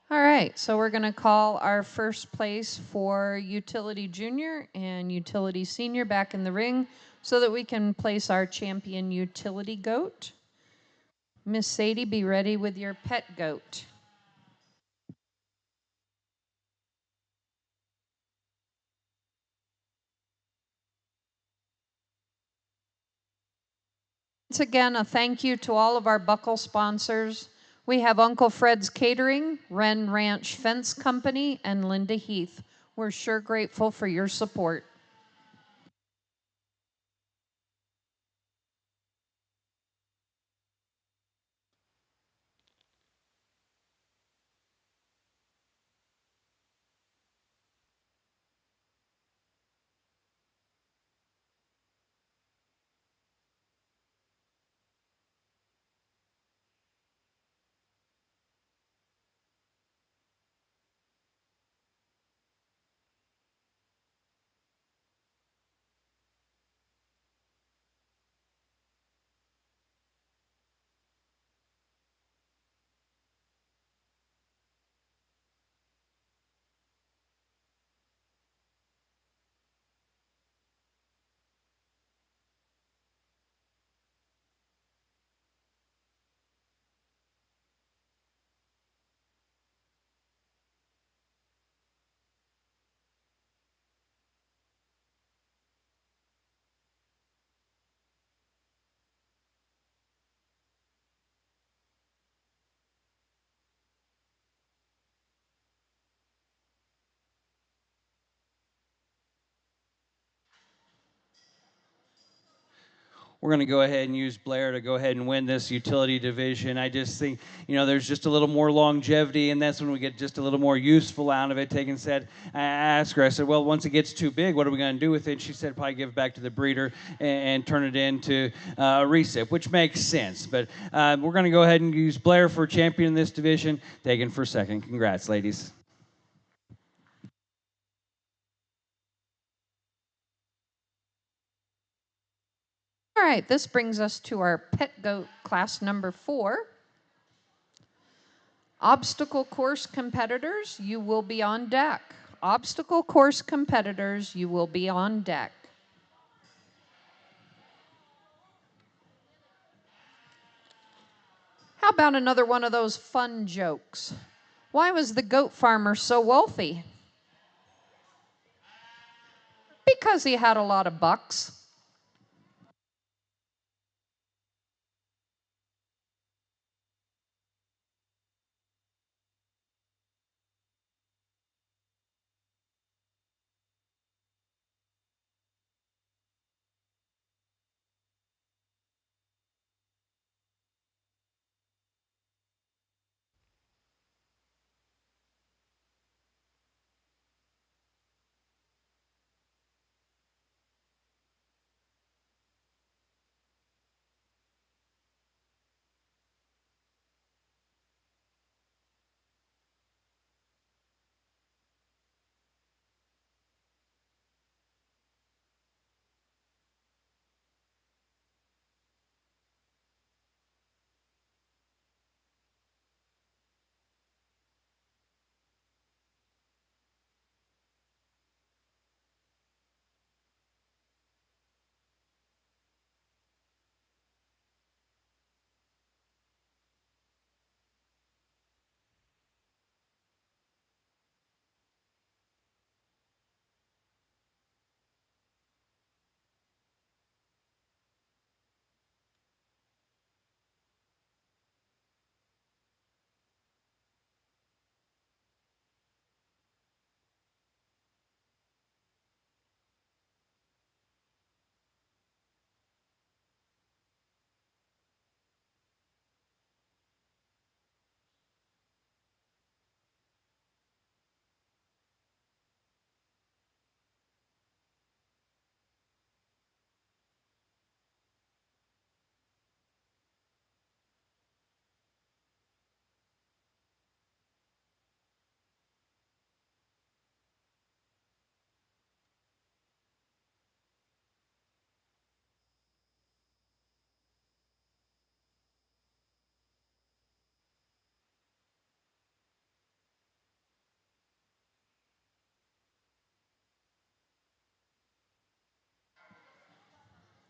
All right, so we're going to call our first place for Utility Junior and Utility Senior back in the ring so that we can place our champion utility goat. Miss Sadie, be ready with your pet goat. Once again, a thank you to all of our buckle sponsors. We have Uncle Fred's Catering, Wren Ranch Fence Company, and Linda Heath. We're sure grateful for your support. We're going to go ahead and use Blair to go ahead and win this utility division. I just think, there's just a little more longevity, and that's when we get just a little more useful out of it. Tegan said, I asked her, I said, well, once it gets too big, what are we going to do with it? She said, probably give it back to the breeder and turn it into a recip, which makes sense. But we're going to go ahead and use Blair for champion in this division, Tegan for second. Congrats, ladies. All right, this brings us to our pet goat class number 4. Obstacle course competitors, you will be on deck. Obstacle course competitors, you will be on deck. How about another one of those fun jokes? Why was the goat farmer so wealthy? Because he had a lot of bucks.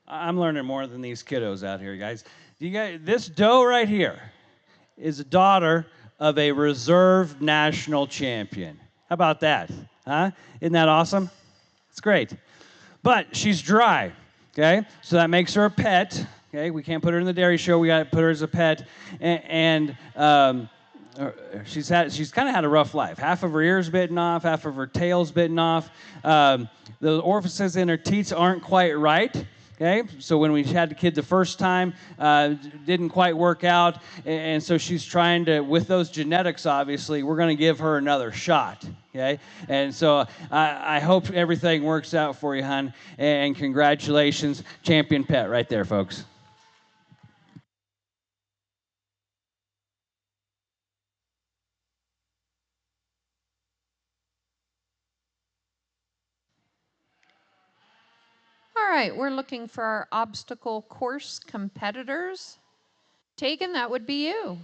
I'm learning more than these kiddos out here, guys. This doe right here is a daughter of a reserve national champion. How about that? Huh? Isn't that awesome? It's great. But she's dry, okay? So that makes her a pet, okay? We can't put her in the dairy show. We got to put her as a pet. And she's kind of had a rough life. Half of her ears bitten off, half of her tail's bitten off. The orifices in her teats aren't quite right. Okay, so when we had the kid the first time, didn't quite work out, and so she's trying to, with those genetics, obviously, we're going to give her another shot. Okay, and so I hope everything works out for you, hon, and congratulations, champion pet right there, folks. All right, we're looking for our obstacle course competitors. Tegan, that would be you.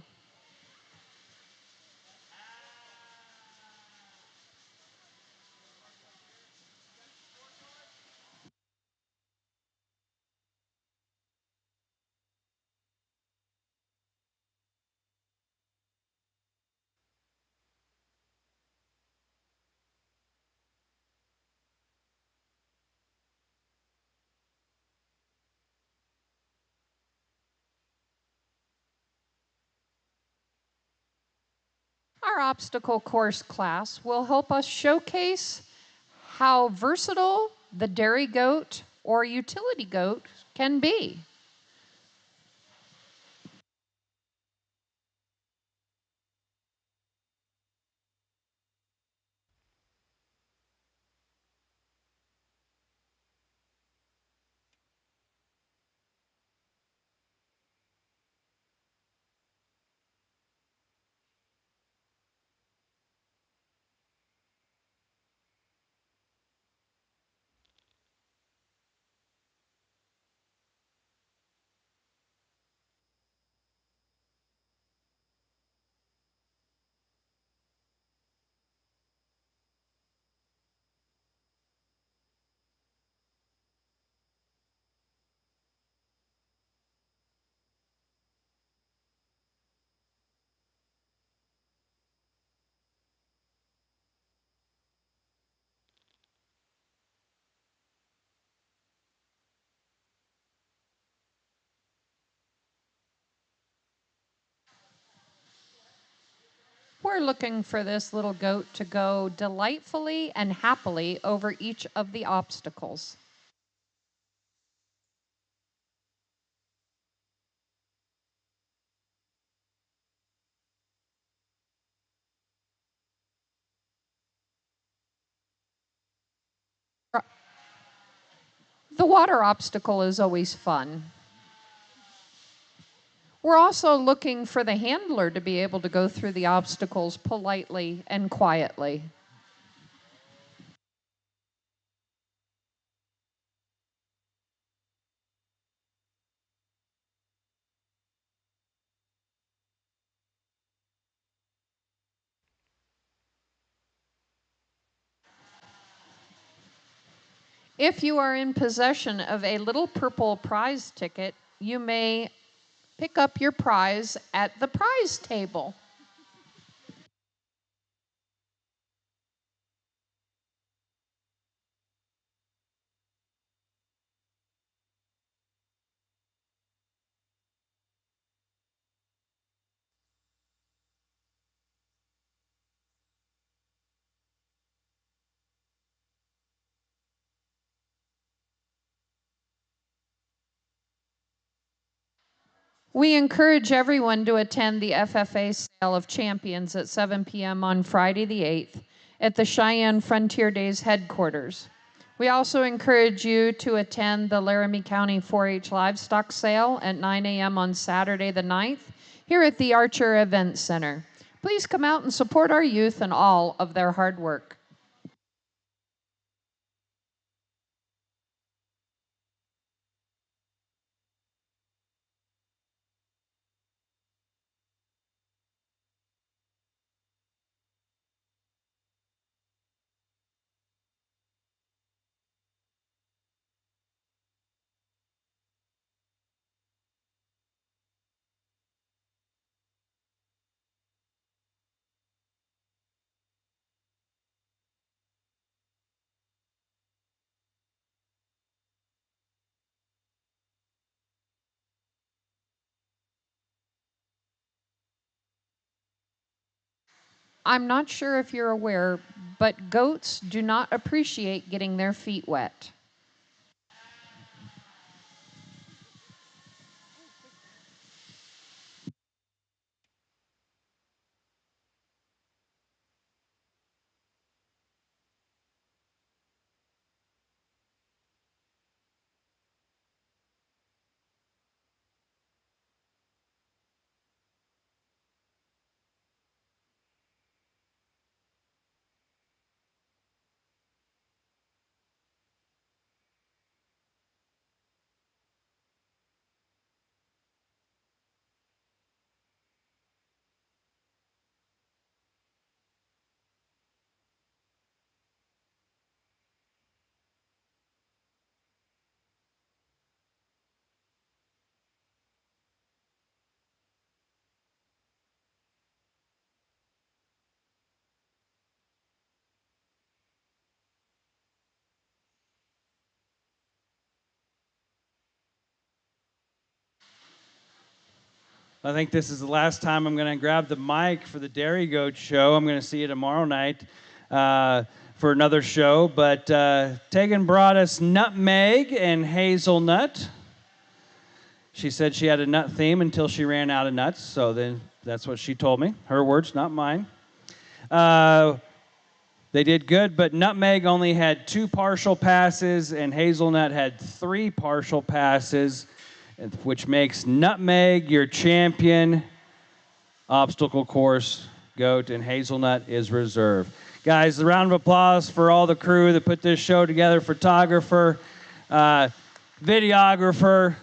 Our obstacle course class will help us showcase how versatile the dairy goat or utility goat can be. We're looking for this little goat to go delightfully and happily over each of the obstacles. The water obstacle is always fun. We're also looking for the handler to be able to go through the obstacles politely and quietly. If you are in possession of a little purple prize ticket, you may pick up your prize at the prize table. We encourage everyone to attend the FFA Sale of Champions at 7 p.m. on Friday the 8th at the Cheyenne Frontier Days headquarters. We also encourage you to attend the Laramie County 4-H Livestock Sale at 9 a.m. on Saturday the 9th here at the Archer Event Center. Please come out and support our youth and all of their hard work. I'm not sure if you're aware, but goats do not appreciate getting their feet wet. I think this is the last time I'm going to grab the mic for the Dairy Goat show. I'm going to see you tomorrow night for another show. But Tegan brought us nutmeg and hazelnut. She said she had a nut theme until she ran out of nuts. So then that's what she told me. Her words, not mine. They did good, but nutmeg only had 2 partial passes, and hazelnut had 3 partial passes, which makes nutmeg your champion obstacle course goat, and hazelnut is reserve. Guys, a round of applause for all the crew that put this show together, photographer, videographer,